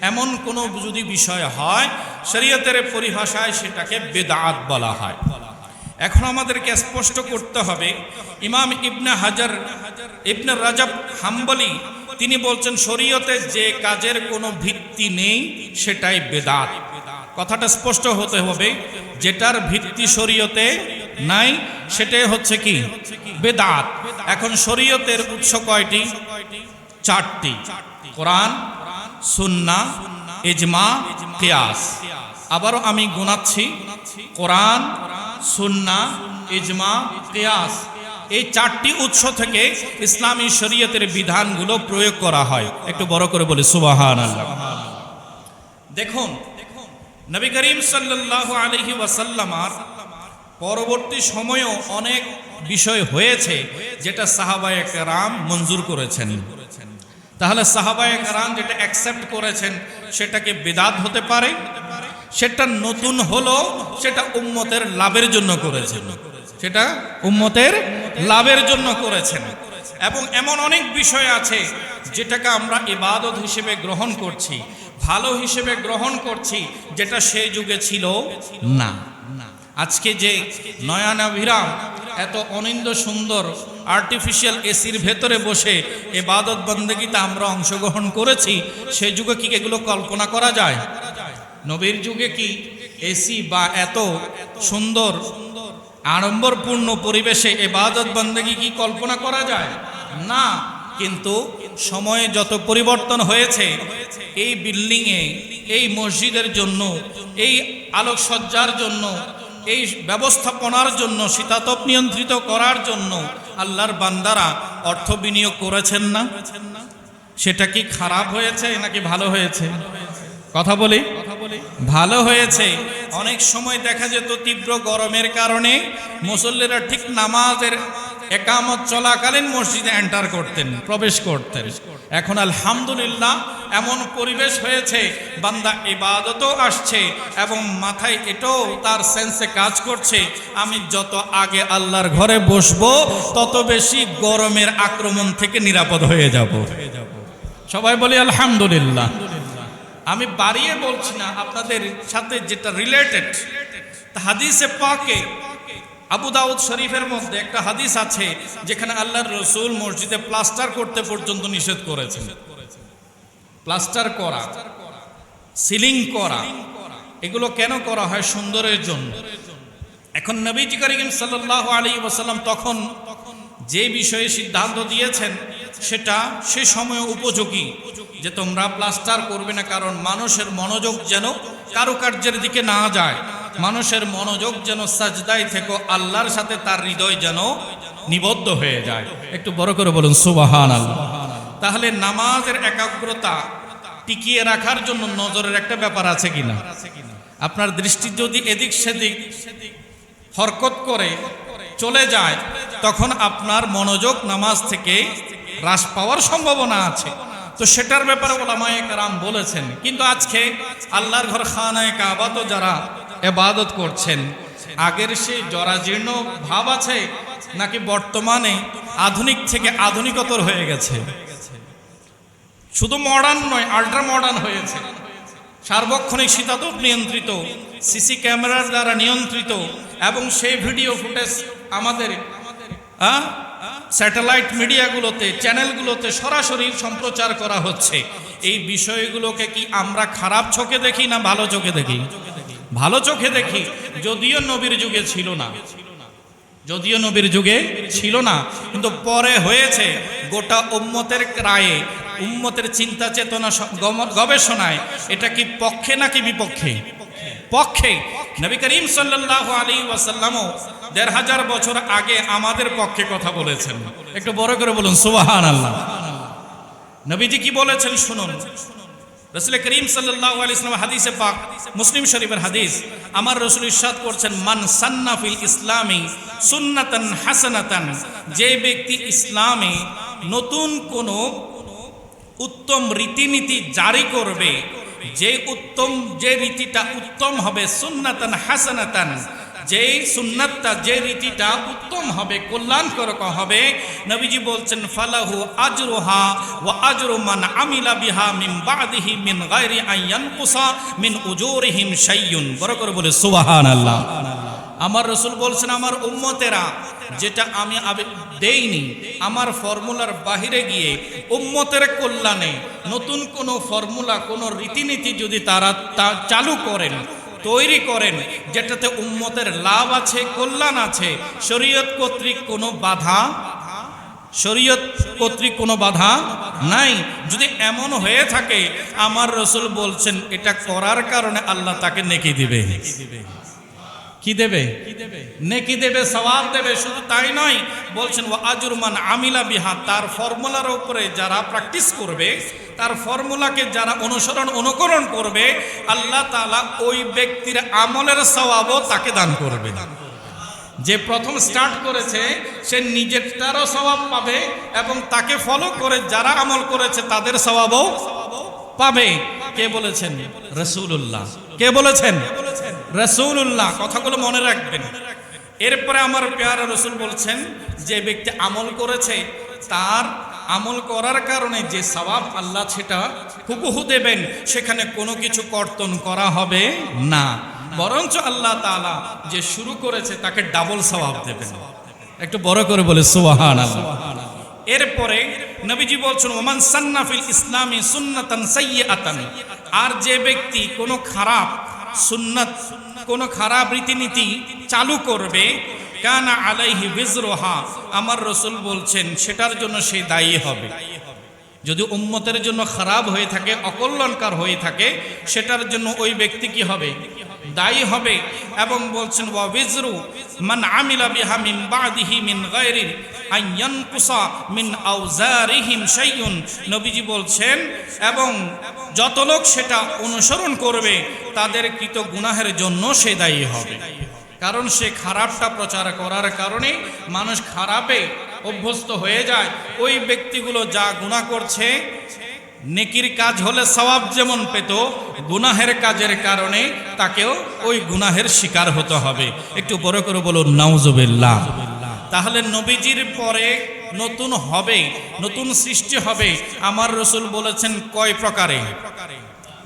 এমন কোন যদি বিষয় হয়, শরীয়তের পরিভাষায় সেটাকে বিদআত বলা হয়। এখন আমাদেরকে স্পষ্ট করতে হবে, ইমাম ইবনে হাজার ইবনে রাজব হাম্বলি তিনি বলছেন শরীয়তে যে কাজের কোনো ভিত্তি নেই সেটাই বিদআত। কথাটা স্পষ্ট হতে হবে, যেটার ভিত্তি শরীয়তে নাই সেটাই হচ্ছে কি বিদআত। এখন শরীয়তের উৎস কয়টি? চারটি, কোরআন, সুন্নাহ, ইজমা, কিয়াস। আবারও আমি গুনাচ্ছি, কোরআন, সুন্নাহ, ইজমা, কিয়াস। এই চারটি উৎস থেকে ইসলামী শরীয়তের বিধানগুলো প্রয়োগ করা হয়। একটু বড় করে বলি সুবহানাল্লাহ। দেখুন, নবী করিম সাল্লাল্লাহু আলাইহি ওয়াসাল্লামার পরবর্তী সময়েও অনেক বিষয় হয়েছে যেটা সাহাবায়ে কেরাম মঞ্জুর করেছেন। তাহলে সাহাবায়ে কেরাম যেটা অ্যাকসেপ্ট করেছেন সেটাকে বিদআত হতে পারে, সেটা নতুন হলো, সেটা উম্মতের লাভের জন্য করেছেন, সেটা উম্মতের লাভের জন্য করেছেন। এবং এমন অনেক বিষয় আছে যেটাকে আমরা ইবাদত হিসেবে গ্রহণ করছি, ভালো হিসেবে গ্রহণ করছি, যেটা সেই যুগে ছিল না। আজকে যে নয়নাভিরাম এত অনিন্দ সুন্দর আর্টিফিশিয়াল এসির ভেতরে বসে ইবাদত বন্দেগীতে আমরা অংশগ্রহণ করেছি, সেই যুগে কি এগুলো কল্পনা করা যায়? নবীর যুগে কি এসি বা এত সুন্দর আড়ম্বরপূর্ণ পরিবেশে ইবাদত বন্দেগী কি কল্পনা করা যায়? না। কিন্তু সময়ে যত পরিবর্তন হয়েছে, এই বিল্ডিংয়ে, এই মসজিদের জন্য, এই আলোকসজ্জার জন্য, এই ব্যবস্থাপনার জন্য, শীতাতপ নিয়ন্ত্রিত করার জন্য আল্লাহর বান্দারা অর্থ বিনিয়োগ করেছেন না? সেটা কি খারাপ হয়েছে নাকি ভালো হয়েছে? কথা বলি, ভালো হয়েছে। অনেক সময় দেখা যেত তীব্র গরমের কারণে মুসল্লিরা ঠিক নামাজের একামত চলাকালীন মসজিদে এন্টার করতেন, প্রবেশ করতেন। এখন আলহামদুলিল্লাহ এমন পরিবেশ হয়েছে, বান্দা ইবাদতও আসছে এবং মাথায় এটাও তার সেন্সে কাজ করছে, আমি যত আগে আল্লাহর ঘরে বসবো তত বেশি গরমের আক্রমণ থেকে নিরাপদ হয়ে যাব। সবাই বলি আলহামদুলিল্লাহ। আমি বাড়িয়ে বলছি না, আপনাদের সাথে যেটা রিলেটেড। হাদিসে পাকে আবু দাউদ শরীফের মধ্যে একটা হাদিস আছে যেখানে আল্লাহর রাসূল মসজিদে প্লাস্টার করতে পর্যন্ত নিষেধ করেছেন। প্লাস্টার করা, সিলিং করা, এগুলো কেন করা হয়? সুন্দরের জন্য। এখন নবীজি করিম সাল্লাল্লাহু আলাইহি ওয়াসাল্লাম তখন যে বিষয়ে সিদ্ধান্ত দিয়েছেন সেটা সে সময় উপযোগী, যে তোমরা প্লাস্টার করবে না, কারণ মানুষের মনোযোগ যেন কারুকার্যের দিকে না যায়, মানুষের মনোযোগ যেন সাজদায় থেকে আল্লাহর সাথে তার হৃদয় যেন নিবদ্ধ হয়ে যায়। একটু বড় করে বলুন সুবহানাল্লাহ। তাহলে নামাজের একাগ্রতা টিকিয়ে রাখার জন্য নজরের একটা ব্যাপার আছে কিনা? আপনার দৃষ্টি যদি এদিক সেদিক হরকত করে চলে যায়, তখন আপনার মনোযোগ নামাজ থেকে হ্রাস পাওয়ার সম্ভাবনা আছে। তো সেটার ব্যাপারে উলামায়ে কেরাম বলেছেন। কিন্তু আজকে আল্লাহর ঘর খানায়ে কাবা তো যারা ইবাদত করছেন, আগের সেই জরাজীর্ণ ভাব আছে নাকি বর্তমানে আধুনিক থেকে আধুনিকতর হয়ে গেছে? শুধু মডার্ন নয়, আল্ট্রা মডার্ন হয়েছে। সার্বক্ষণিক শীতাতপ নিয়ন্ত্রিত, সিসি ক্যামেরার দ্বারা নিয়ন্ত্রিত, এবং সেই ভিডিও ফুটেজ আমাদের স্যাটেলাইট মিডিয়াগুলোতে, চ্যানেলগুলোতে সরাসরি সম্প্রচার করা হচ্ছে। এই বিষয়গুলোকে কি আমরা খারাপ চোখে দেখি না ভালো চোখে দেখি? ভালো চোখে দেখি। যদিও নবীর যুগে ছিল না, যদিও নবীর যুগে ছিল না, কিন্তু পরে হয়েছে। গোটা উম্মতের রায়ে, উম্মতের চিন্তা চেতনা গবেষণায় এটা কি পক্ষে নাকি বিপক্ষে? পক্ষে। নবী করিম সাল্লাল্লাহু আলাইহি ওয়াসাল্লামও ১৫০০ বছর আগে আমাদের পক্ষে কথা বলেছেন। একটু বড় করে বলুন সুবহানাল্লাহ। নবীজি কি বলেছেন শুনুন। রাসূল করিম সাল্লাল্লাহু আলাইহি ওয়াসাল্লাম হাদিসে পাক, মুসলিম শরীফের হাদিস, আমার রাসূল ইরশাদ করছেন, মান সান্না ফিল ইসলামি সুন্নাতান হাসানাতান, যে ব্যক্তি ইসলামে নতুন কোন উত্তম রীতিনীতি জারি করবে, যে রীতিটা উত্তম হবে, সুন্নাতান হাসানাতান, যে সুন্নাতটা, যে রীতিটা উত্তম হবে, কল্যাণকর হবে, নবীজি বলছেন ফালাহু আজরুহা ওয়া আজরু মান আমিলা বিহা মিন বাদিহি মিন গায়রি আইয়ানকুসা মিন উজুরিহিম শাইয়ুন। বড় করে বলে সুবহানাল্লাহ। আমার রাসূল বলছেন, আমার উম্মতেরা যেটা আমি দেইনি, আমার ফর্মুলার বাহিরে গিয়ে উম্মতের কল্যাণে নতুন কোনো ফর্মুলা, কোনো রীতিনীতি যদি তারা চালু করেন, তৈরি করেন, যেটাতে উম্মতের লাভ আছে, কল্যাণ আছে, শরীয়ত কর্তৃক কোনো বাধা, শরীয়ত কর্তৃক কোনো বাধা নাই, যদি এমন হয়ে থাকে, আমার রাসূল বলছেন এটা করার কারণে আল্লাহ তাকে নেকি দিবে। কি দেবে? নেকি দেবে, সওয়াব দেবে। শুধু তাই নয়, বলছেন ওয়া আজরু মান আমিলা বিহা, তার ফর্মুলার উপরে যারা প্র্যাকটিস করবে, তার ফর্মুলাকে যারা অনুকরণ করবে, আল্লাহ তাআলা ওই ব্যক্তির আমলের সওয়াবও তাকে দান করবে। যে প্রথম স্টার্ট করেছে সে নিজেরটারও সওয়াব পাবে, এবং তাকে ফলো করে যারা আমল করেছে তাদের সওয়াবও পাবে। কে বলেছেন? রাসূলুল্লাহ। কে বলেছেন? রাসূলুল্লাহ। কথাগুলো মনে রাখবেন। এরপরে আমার প্যারা রাসূল বলছেন, যে ব্যক্তি আমল করেছে তার আমল করার কারণে যে সওয়াব আল্লাহ সেটা হুবহু দেবেন, সেখানে কোনো কিছু কর্তন করা হবে না, বরঞ্চ আল্লাহ তাআলা যে শুরু করেছে তাকে ডাবল সওয়াব দেবেন। একটু বড় করে বলে সুবহানাল্লাহ। এরপরে নবীজি বলছেন ওমান সান্না ফিল ইসলামি সুন্নাতান সাইয়্যাতান, আর যে ব্যক্তি কোনো খারাপ সুন্নাত, কোনো খারাপ রীতিনীতি চালু করবে, কানা আলাইহি বিজরুহা, আমার রাসূল বলছেন সেটার জন্য সে দায়ী হবে। যদি উম্মতের জন্য খারাপ হয়ে থাকে, অকল্যাণকর হয়ে থাকে, সেটার জন্য ওই ব্যক্তি কি হবে? দায়ী হবে। এবং বলছেন ওয়া বিজরু মান আমিলা বিহা মিন বাদিহি মিন গায়রি আইয়ানকুসা মিন আওজারিহিম শাইয়ুন। নবীজি বলছেন, এবং যত লোক সেটা অনুসরণ করবে তাদের কৃত গুনাহের জন্য সে দায়ী হবে। কারণ সে খারাপটা প্রচার করার কারণে মানুষ খারাপে অভ্যস্ত হয়ে যায়। ওই ব্যক্তিগুলো যা গুনাহ করছে, নেকির কাজ হলে সওয়াব যেমন পেত, গুনাহের কাজের কারণে তাকেও ওই গুনাহের শিকার হতে হবে। একটু বড় করে বলুন নাউজুবিল্লাহ। তাহলে নবীজির পরে নতুন হবে, নতুন সৃষ্টি হবে। আমার রাসূল বলেছেন কয় প্রকারে?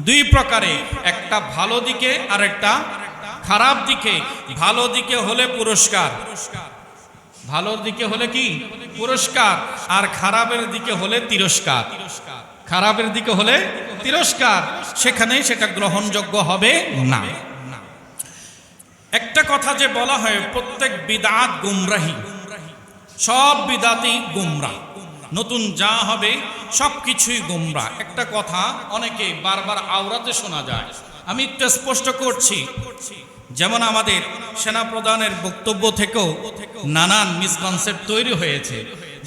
2 প্রকারে, একটা ভালো দিকে আর একটা খারাপ দিকে। ভালো দিকে হলে পুরস্কার, ভালো দিকে হলে কি? পুরস্কার। আর খারাপের দিকে হলে তিরস্কার। খারাপের দিকে হলে তিরস্কার, সেখানে সেটা গ্রহণযোগ্য হবে না। একটা কথা যে বলা হয়, প্রত্যেক বিদআত গুমরাহি, সব বিদআতই গুমরাহ। নতুন যা হবে সব কিছুই গুমরাহ। একটা কথা অনেকে বারবার আওরাতে শোনা যায়, আমি একটু স্পষ্ট করছি। যেমন আমাদের সেনাপ্রধানের বক্তব্য থেকেও নানান মিসকনসেপ্ট তৈরি হয়েছে,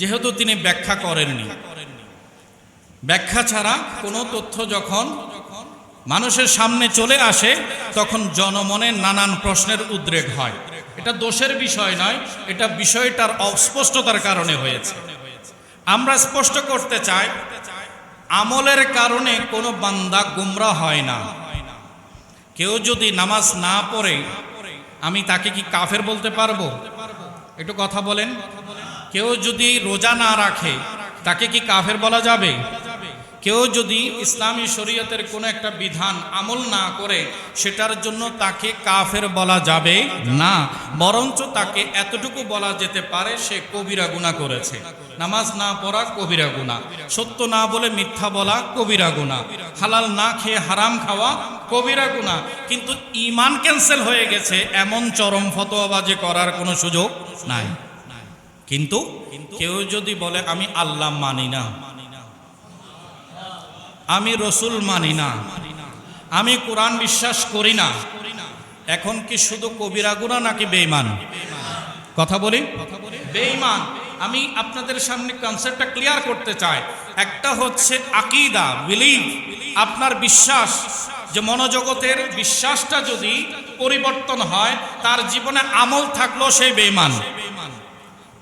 যেহেতু তিনি ব্যাখ্যা করেননি। ব্যাখ্যা ছাড়া কোনো তথ্য যখন মানুষের সামনে চলে আসে, তখন জনমনে নানান প্রশ্নের উদ্রেক হয়। এটা দোষের বিষয় নয়, এটা বিষয়টার অস্পষ্টতার কারণে হয়েছে। আমরা স্পষ্ট করতে চাই, আমলের কারণে কোনো বান্দা গুমরাহ হয় না। কেউ যদি নামাজ না পড়ে, আমি তাকে কি কাফের বলতে পারবো? একটু কথা বলেন। কেউ যদি রোজা না রাখে, তাকে কি কাফের বলা যাবে? কেউ যদি ইসলামী শরীয়তের কোনো একটা বিধান আমল না করে সেটার জন্য তাকে কাফের বলা যাবে না, বরঞ্চ তাকে এতটুকু বলা যেতে পারে সে কবিরা গুনাহ করেছে। নামাজ না পড়া কবিরা গুনাহ, সত্য না বলে মিথ্যা বলা কবিরা গুনাহ, হালাল না খেয়ে হারাম খাওয়া কবিরা গুনাহ। কিন্তু ঈমান ক্যান্সেল হয়ে গেছে এমন চরম ফতোয়াবাজি করার কোনো সুযোগ নাই। কিন্তু কেউ যদি বলে আমি আল্লাহ মানি না, আমি রসুল মানি না, আমি কোরআন বিশ্বাস করি না, এখন কি শুধু কবিরা গুনাহ নাকি বেঈমান? কথা বলি, বেঈমান। আমি আপনাদের সামনে কনসেপ্টটা ক্লিয়ার করতে চাই। একটা হচ্ছে আকীদা, বিলিভ, আপনার বিশ্বাস, যে মনোজগতের বিশ্বাসটা যদি পরিবর্তন হয়, তার জীবনে আমল থাকলেও সেই বেঈমান,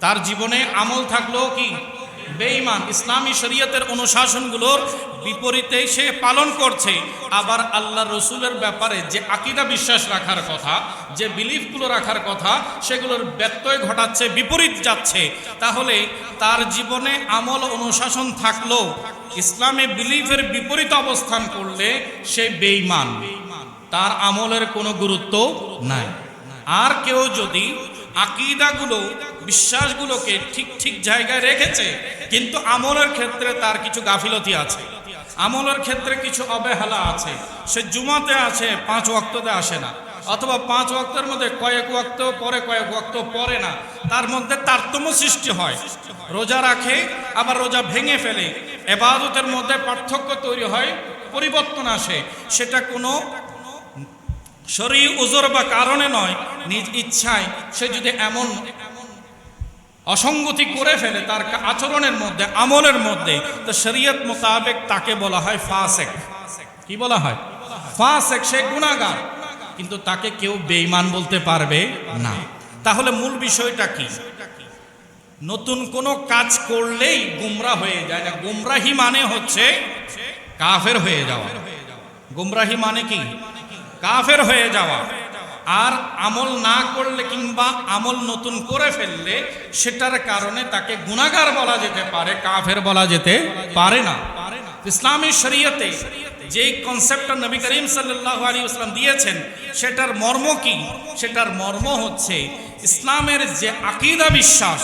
তার জীবনে আমল থাকলেও কি বেঈমান। ইসলামী শরীয়তের অনুশাসনগুলোর বিপরীতে সে পালন করছে। আবার আল্লাহ রসুলের ব্যাপারে যে আকীদা বিশ্বাস রাখার কথা, যে বিলিফগুলো রাখার কথা, সেগুলোর ব্যত্যয় ঘটাচ্ছে, বিপরীত যাচ্ছে। তাহলে তার জীবনে আমল অনুশাসন থাকলেও ইসলামে বিলিফের বিপরীত অবস্থান করলে সে বেঈমান, তার আমলের কোনো গুরুত্ব নাই। আর কেউ যদি আকীদাগুলো, বিশ্বাসগুলোকে ঠিক ঠিক জায়গায় রেখেছে, কিন্তু আমলের ক্ষেত্রে তার কিছু গাফিলতি আছে, আমলের ক্ষেত্রে কিছু অবহেলা আছে, সে জুমাতে আছে 5 ওয়াক্ততে আসে না, অথবা 5 ওয়াক্তের মধ্যে কয়েক ওয়াক্ত পরে কয়েক ওয়াক্ত পরে না, তার মধ্যে তারতম্য সৃষ্টি হয়। রোজা রাখে আবার রোজা ভেঙে ফেলে, ইবাদতের মধ্যে পার্থক্য তৈরি হয়, পরিবর্তন আসে। সেটা কোনো শরঈ উযর বা কারণে নয়, নিজ ইচ্ছায় সে যদি এমন অসঙ্গতি করে ফেলে তার আচরণের মধ্যে, আমলের মধ্যে, তো শরীয়ত মোতাবেক তাকে বলা হয় ফাসেক। কি বলা হয়? ফাসেক। সে গুনাহগার, কিন্তু তাকে কেউ বেঈমান বলতে পারবে না। তাহলে মূল বিষয়টা কি? নতুন কোনো কাজ করলেই গুমরা হয়ে যায় না। গুমরাহি মানে হচ্ছে কাফের হয়ে যাওয়া। গুমরাহি মানে কি? কাফের হয়ে যাওয়া। আর আমল না করলে কিংবা আমল নতুন করে ফেললে সেটার কারণে তাকে গুনাহগার বলা যেতে পারে, কাফের বলা যেতে পারে না। ইসলামী শরীয়তে যেই কনসেপ্টটা নবী করিম সাল্লাল্লাহু আলাইহি ওয়াসাল্লাম দিয়েছেন, সেটার মর্ম কি? সেটার মর্ম হচ্ছে ইসলামের যে আকীদা বিশ্বাস,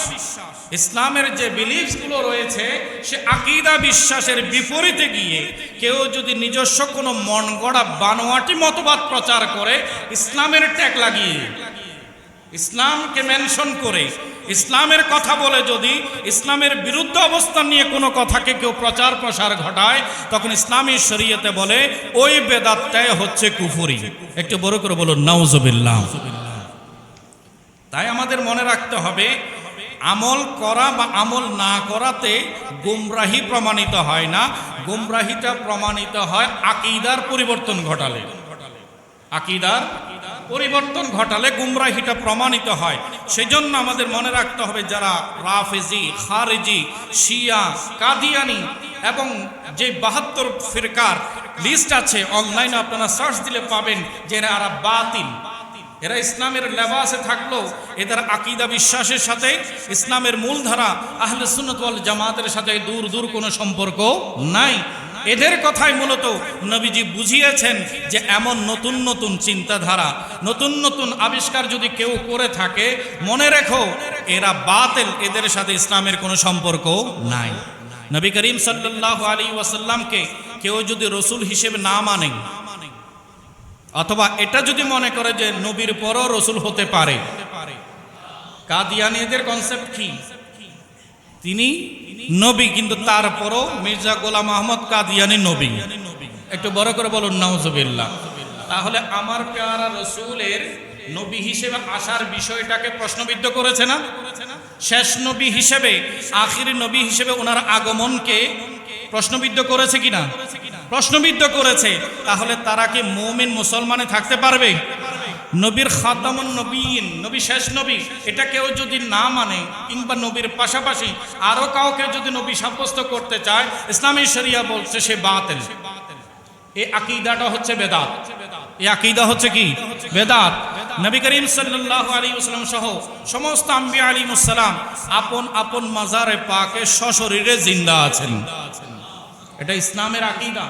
ইসলামের যে বিলিফসগুলো রয়েছে, সে আকীদা বিশ্বাসের বিপরীতে গিয়ে কেউ যদি নিজস্ব কোনো মন গড়া বানোয়াটি মতবাদ প্রচার করে, ইসলামের ট্যাগ লাগিয়ে, ইসলামকে মেনশন করে, ইসলামের কথা বলে যদি ইসলামের বিরুদ্ধে অবস্থান নিয়ে কোনো কথাকে কেউ প্রচার প্রসার ঘটায়, তখন ইসলামী শরীয়তে বলে ওই বেদাতটাই হচ্ছে কুফরি। একটু বড় করে বলুন নাউজুবিল্লাহ। তাই আমাদের মনে রাখতে হবে, আমল করা বা আমল না করাতে গুমরাহি প্রমাণিত হয় না, গুমরাহিটা প্রমাণিত হয় আকীদার পরিবর্তন ঘটালে। আকীদার পরিবর্তন ঘটালে গুমরাহিটা প্রমাণিত হয়। সেজন্য আমাদের মনে রাখতে হবে, যারা রাফেজি, খারেজি, শিয়া, কাদিয়ানি এবং যে 72 ফিরকার লিস্ট আছে, অনলাইনে আপনারা সার্চ দিলে পাবেন যে এরা বাতিল। এরা ইসলামের লেবাসে থাকলেও এদের আকীদা বিশ্বাসের সাথে ইসলামের মূলধারা আহলে সুন্নাত ওয়াল জামাতের সাথে দূর দূর কোনো সম্পর্ক নাই। এদের কথাই মূলত নবীজি বুঝিয়েছেন যে এমন নতুন নতুন চিন্তাধারা, নতুন নতুন আবিষ্কার যদি কেউ করে থাকে, মনে রেখো এরা বাতিল, এদের সাথে ইসলামের কোনো সম্পর্ক নাই। নবী করিম সাল্লাল্লাহু আলাইহি ওয়াসাল্লামকে কেউ যদি রসুল হিসেবে না মানে, অথবা এটা যদি মনে করে যে নবীর পরও রসুল হতে পারে, কাদিয়ানীদের কনসেপ্ট কি? তিনি নবী, কিন্তু তারপরও মির্জা গোলাম আহমদ কাদিয়ানী নবী। একটু বড় করে বলুন নাউজুবিল্লাহ। তাহলে আমার প্যারা রসুলের নবী হিসেবে আসার বিষয়টাকে প্রশ্নবিদ্ধ করেছে না? শেষ নবী হিসেবে, আখির নবী হিসেবে ওনার আগমনকে প্রশ্নবিদ্ধ করেছে কিনা? প্রশ্নবিদ্ধ করেছে। তাহলে তারা কি মুমিন মুসলমানে থাকতে পারবে? নবীর খাতামুন নবীন, নবী শেষ নবী, এটা কেউ যদি না মানে, কিংবা নবীর পাশাপাশি আরো কাউকে যদি নবী সাব্যস্ত করতে চায়, ইসলামী শরিয়া বলছে সে বাতিল। এই আকীদাটা হচ্ছে বেদাত। এই আকীদা হচ্ছে কি? বেদাত। নবী করিম সাল্লাল্লাহু আলাইহি ওয়াসাল্লাম সহ সমস্ত আম্বিয়া আলাইহিমুস সালাম আপন আপন মাজারে পাকে সশরীরে জিন্দা আছেন। এটা ইসলামের আকীদা।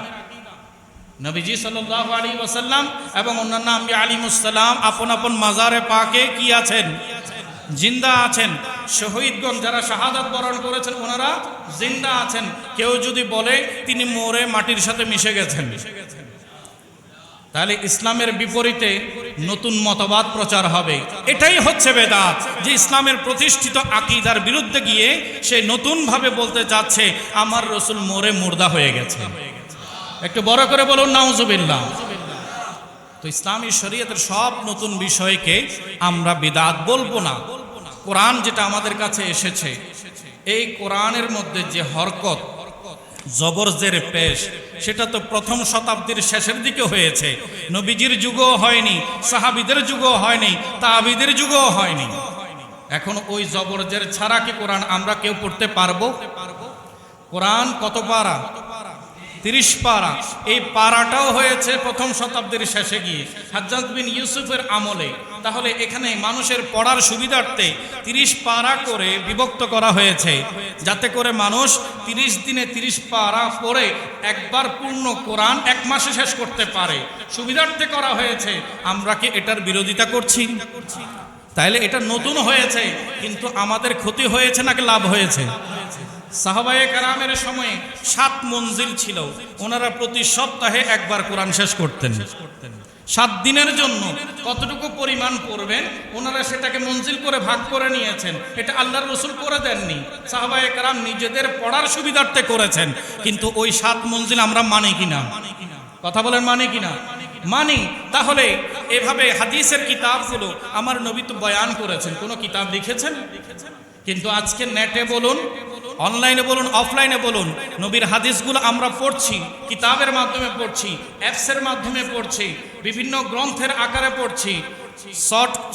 নবীজি সাল্লাল্লাহু আলাইহি ওয়াসাল্লাম এবং অন্যান্য আম্বিয়া আলাইহিমুস সালাম আপন আপন মাজারে পাকে কি আছেন? জিন্দা আছেন। শহীদগণ যারা শাহাদাত বরণ করেছেন ওনারা জিন্দা আছেন। কেউ যদি বলে তিনি মরে মাটির সাথে মিশে গেছেন, তাহলে ইসলামের বিপরীতে নতুন মতবাদ প্রচার হবে। এটাই হচ্ছে বেদাত, যে ইসলামের প্রতিষ্ঠিত আকীদার বিরুদ্ধে গিয়ে সে নতুনভাবে বলতে চাচ্ছে আমার রসুল মরে মুর্দা হয়ে গেছে। একটু বড় করে বলুন নাউজুবিল্লাহ। তো ইসলামী শরীয়তের সব নতুন বিষয়কে আমরা বিদআত বলবো না। কোরআন যেটা আমাদের কাছে এসেছে, এই কোরআনের মধ্যে যে হরকত জবর জের পেশ, সেটা তো প্রথম শতাব্দীর শেষের দিকে হয়েছে। নবীজির যুগও হয়নি, সাহাবীদের যুগও হয়নি, তাবিদের যুগও হয়নি। এখন ওই জবর জের ছাড়া কি কোরআন আমরা কেউ পড়তে পারবো? কোরআন কত পারা? 30 পারা। এই পারাটাও হয়েছে প্রথম শতাব্দীর শেষে গিয়ে হাজ্জাজ বিন ইউসুফের আমলে। তাহলে এখানে মানুষের পড়ার সুবিধার্থে 30 পারা করে বিভক্ত করা হয়েছে, যাতে করে মানুষ 30 দিনে 30 পারা পড়ে একবার পূর্ণ কোরআন 1 মাসে শেষ করতে পারে। সুবিধার্থে করা হয়েছে। আমরা কি এটার বিরোধিতা করছি? তাইলে এটা নতুন হয়েছে, কিন্তু আমাদের ক্ষতি হয়েছে নাকি লাভ হয়েছে? সাহাবায়ে কেরামের সময়ে 7 মঞ্জিল ছিল, ওনারা প্রতি সপ্তাহে একবার কোরআন শেষ করতেন। 7 দিনের জন্য কতটুকু পরিমাণ পড়বেন ওনারা সেটাকে মঞ্জিল করে ভাগ করে নিয়েছেন। এটা আল্লাহর রাসূল করে দেননি, সাহাবায়ে কেরাম নিজেদের পড়ার সুবিধার্থে করেছেন। কিন্তু ওই 7 মঞ্জিল আমরা মানি কিনা? কথা বলেন, মানি কিনা? মানি। তাহলে এভাবে হাদিসের কিতাবগুলো আমার নবী তো বয়ান করেছেন, কোনো কিতাব লিখেছেন? কিন্তু আজকে নেটে বলুন, অনলাইনে বলুন, অফলাইনে বলুন, নবীর হাদিসগুলো আমরা পড়ছি, কিতাবের মাধ্যমে পড়ছি, অ্যাপসের মাধ্যমে পড়ছি, বিভিন্ন গ্রন্থের আকারে পড়ছি,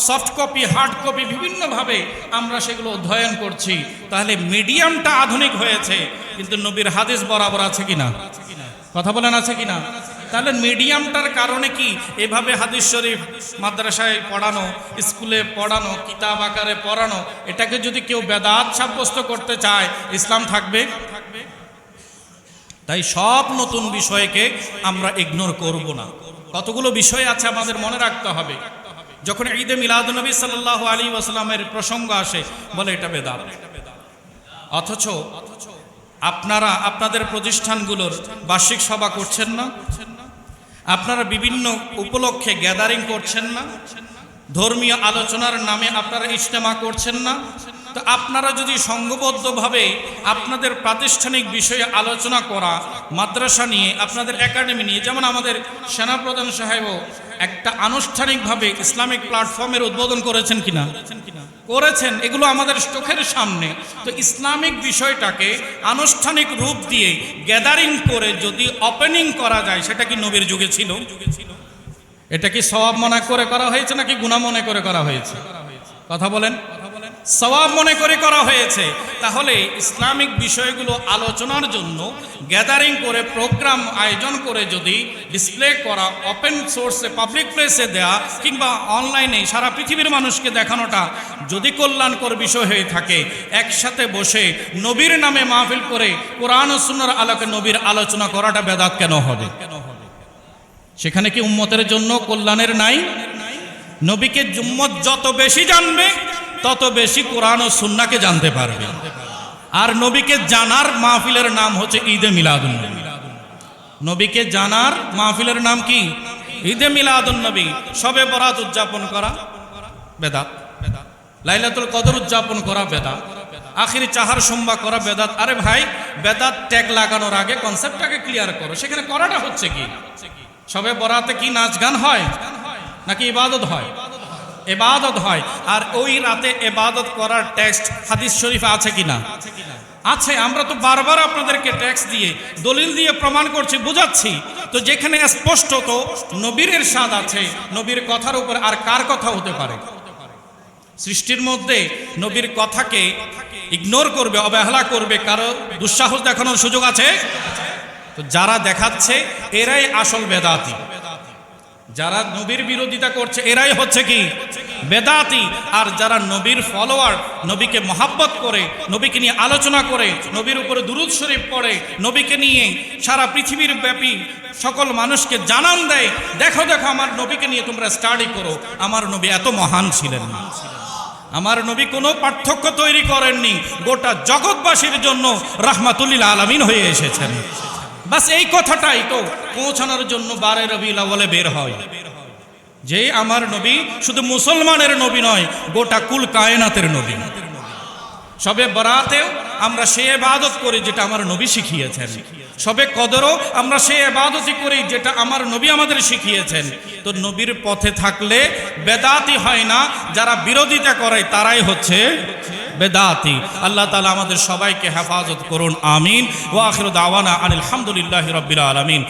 সফট কপি, হার্ড কপি, বিভিন্নভাবে আমরা সেগুলো অধ্যয়ন করছি। তাহলে মিডিয়ামটা আধুনিক হয়েছে, কিন্তু নবীর হাদিস বরাবর আছে কিনা? কথা বলেন, আছে কিনা? তাহলে মিডিয়ামটার কারণে কি এভাবে হাদিস শরীফ মাদ্রাসায় পড়ানো, স্কুলে পড়ানো, কিতাব আকারে পড়ানো, এটাকে যদি কেউ বেদাত সাব্যস্ত করতে চায়, ইসলাম থাকবে? তাই সব নতুন বিষয়কে আমরা ইগনোর করব না। কতগুলো বিষয় আছে আমাদের মনে রাখতে হবে। যখন ঈদে মিলাদুন্নবী সাল্লাল্লাহু আলাইহি ওয়াসাল্লামের প্রসঙ্গ আসে, বলে এটা বেদাত। অথচ আপনারা আপনাদের প্রতিষ্ঠানগুলোর বার্ষিক সভা করছেন না? আপনারা বিভিন্ন উপলক্ষে গ্যাদারিং করছেন না? ধর্মীয় আলোচনার নামে আপনারা ইজতেমা করছেন না? তো আপনারা যদি সংঘবদ্ধভাবে আপনাদের প্রাতিষ্ঠানিক বিষয়ে আলোচনা করা, মাদ্রাসা নিয়ে, আপনাদের একাডেমি নিয়ে, যেমন আমাদের সেনাপ্রধান সাহেবও একটা আনুষ্ঠানিকভাবে ইসলামিক প্ল্যাটফর্মের উদ্বোধন করেছেন কিনা? করেছেন। এগুলো আমাদের চোখের সামনে। তো ইসলামিক বিষয়টাকে আনুষ্ঠানিক রূপ দিয়ে গ্যাদারিং করে যদি ওপেনিং করা যায়, সেটা কি নবীর যুগে ছিল? এটা কি সওয়াব মনে করে করা হয়েছে নাকি গুনাহ মনে করে করা হয়েছে? কথা বলেন। সওয়াব মনে করে করা হয়েছে। তাহলে ইসলামিক বিষয়গুলো আলোচনার জন্য গ্যাদারিং করে, প্রোগ্রাম আয়োজন করে যদি ডিসপ্লে করা, ওপেন সোর্সে, পাবলিক প্লেসে দেয়া, কিংবা অনলাইনে সারা পৃথিবীর মানুষকে দেখানোটা যদি কল্যাণকর বিষয় হয়ে থাকে, একসাথে বসে নবীর নামে মাহফিল করে কোরআন ও সুন্নাহর আলোকে নবীর আলোচনা করাটা বেদাত কেন হবে? সেখানে কি উম্মতের জন্য কল্যাণের নাই? নবীকে উম্মত যত বেশি জানবে, তত বেশি কোরআন ও সুন্নাহকে জানতে পারবে। আর নবীকে জানার মাহফিলের নাম হচ্ছে ঈদে মিলাদুন্নবী। নবীকে জানার মাহফিলের নাম কি? ঈদে মিলাদুন্নবী। শবে বরাত উদযাপন করা বেদাত, লাইলাতুল কদর উদযাপন করা বেদাত, আখিরি চাহার সোমবার করা বেদাত। আরে ভাই, বেদাত ট্যাগ লাগানোর আগে কনসেপ্টটাকে ক্লিয়ার করো। সেখানে করাটা হচ্ছে কি? শবে বরাতে কি নাচ গান হয় নাকি ইবাদত হয়? ইবাদত হয়। আর ওই রাতে ইবাদত করার টেক্সট হাদিস শরীফে আছে কিনা? আছে। আমরা তো বারবার আপনাদেরকে টেক্সট দিয়ে, দলিল দিয়ে প্রমাণ করছি, বুঝাচ্ছি। তো যেখানে স্পষ্ট তো নবীর ইরশাদ আছে, নবীর কথার উপর আর কার কথা হতে পারে? সৃষ্টির মধ্যে নবীর কথাকে ইগনোর করবে, অবহেলা করবে কারো দুঃসাহস দেখানোর সুযোগ আছে? তো যারা দেখাচ্ছে এরাই আসল বেদাতি। যারা নবীর বিরোধিতা করছে এরাই হচ্ছে কি? বেদাতি। আর যারা নবীর ফলোয়ার, নবীকে মহাব্বত করে, নবীকে নিয়ে আলোচনা করে, নবীর উপরে দুরূদ শরীফ পড়ে, নবীকে নিয়ে সারা পৃথিবীর ব্যাপী সকল মানুষকে জানান দেয়, দেখো দেখো আমার নবীকে নিয়ে তোমরা স্টাডি করো, আমার নবী এত মহান ছিলেন না, আমার নবী কোনো পার্থক্য তৈরি করেননি, গোটা জগৎবাসীর জন্য রাহমাতুল্লিল আলামিন হয়ে এসেছেন। বাস এই কথাটাই তো পৌঁছানোর জন্য 12 রবিউল আউয়ালে বের হয় যে আমার নবী শুধু মুসলমানের নবী নয়, গোটা কুল কায়নাতের নবী। সবে বরাতেও আমরা সে ইবাদত করি যেটা আমার নবী শিখিয়েছেন, সবে কদরও আমরা সে ইবাদতই করি যেটা আমার নবী আমাদের শিখিয়েছেন। তো নবীর পথে থাকলে বেদাতি হয় না, যারা বিরোধিতা করে তারাই হচ্ছে বেদাতি। আল্লাহ তাআলা আমাদের সবাইকে হেফাজত করুন, আমিন। ওয়া আখিরু দাওয়ানা আনিল হামদুলিল্লাহি রাব্বিল আলামিন।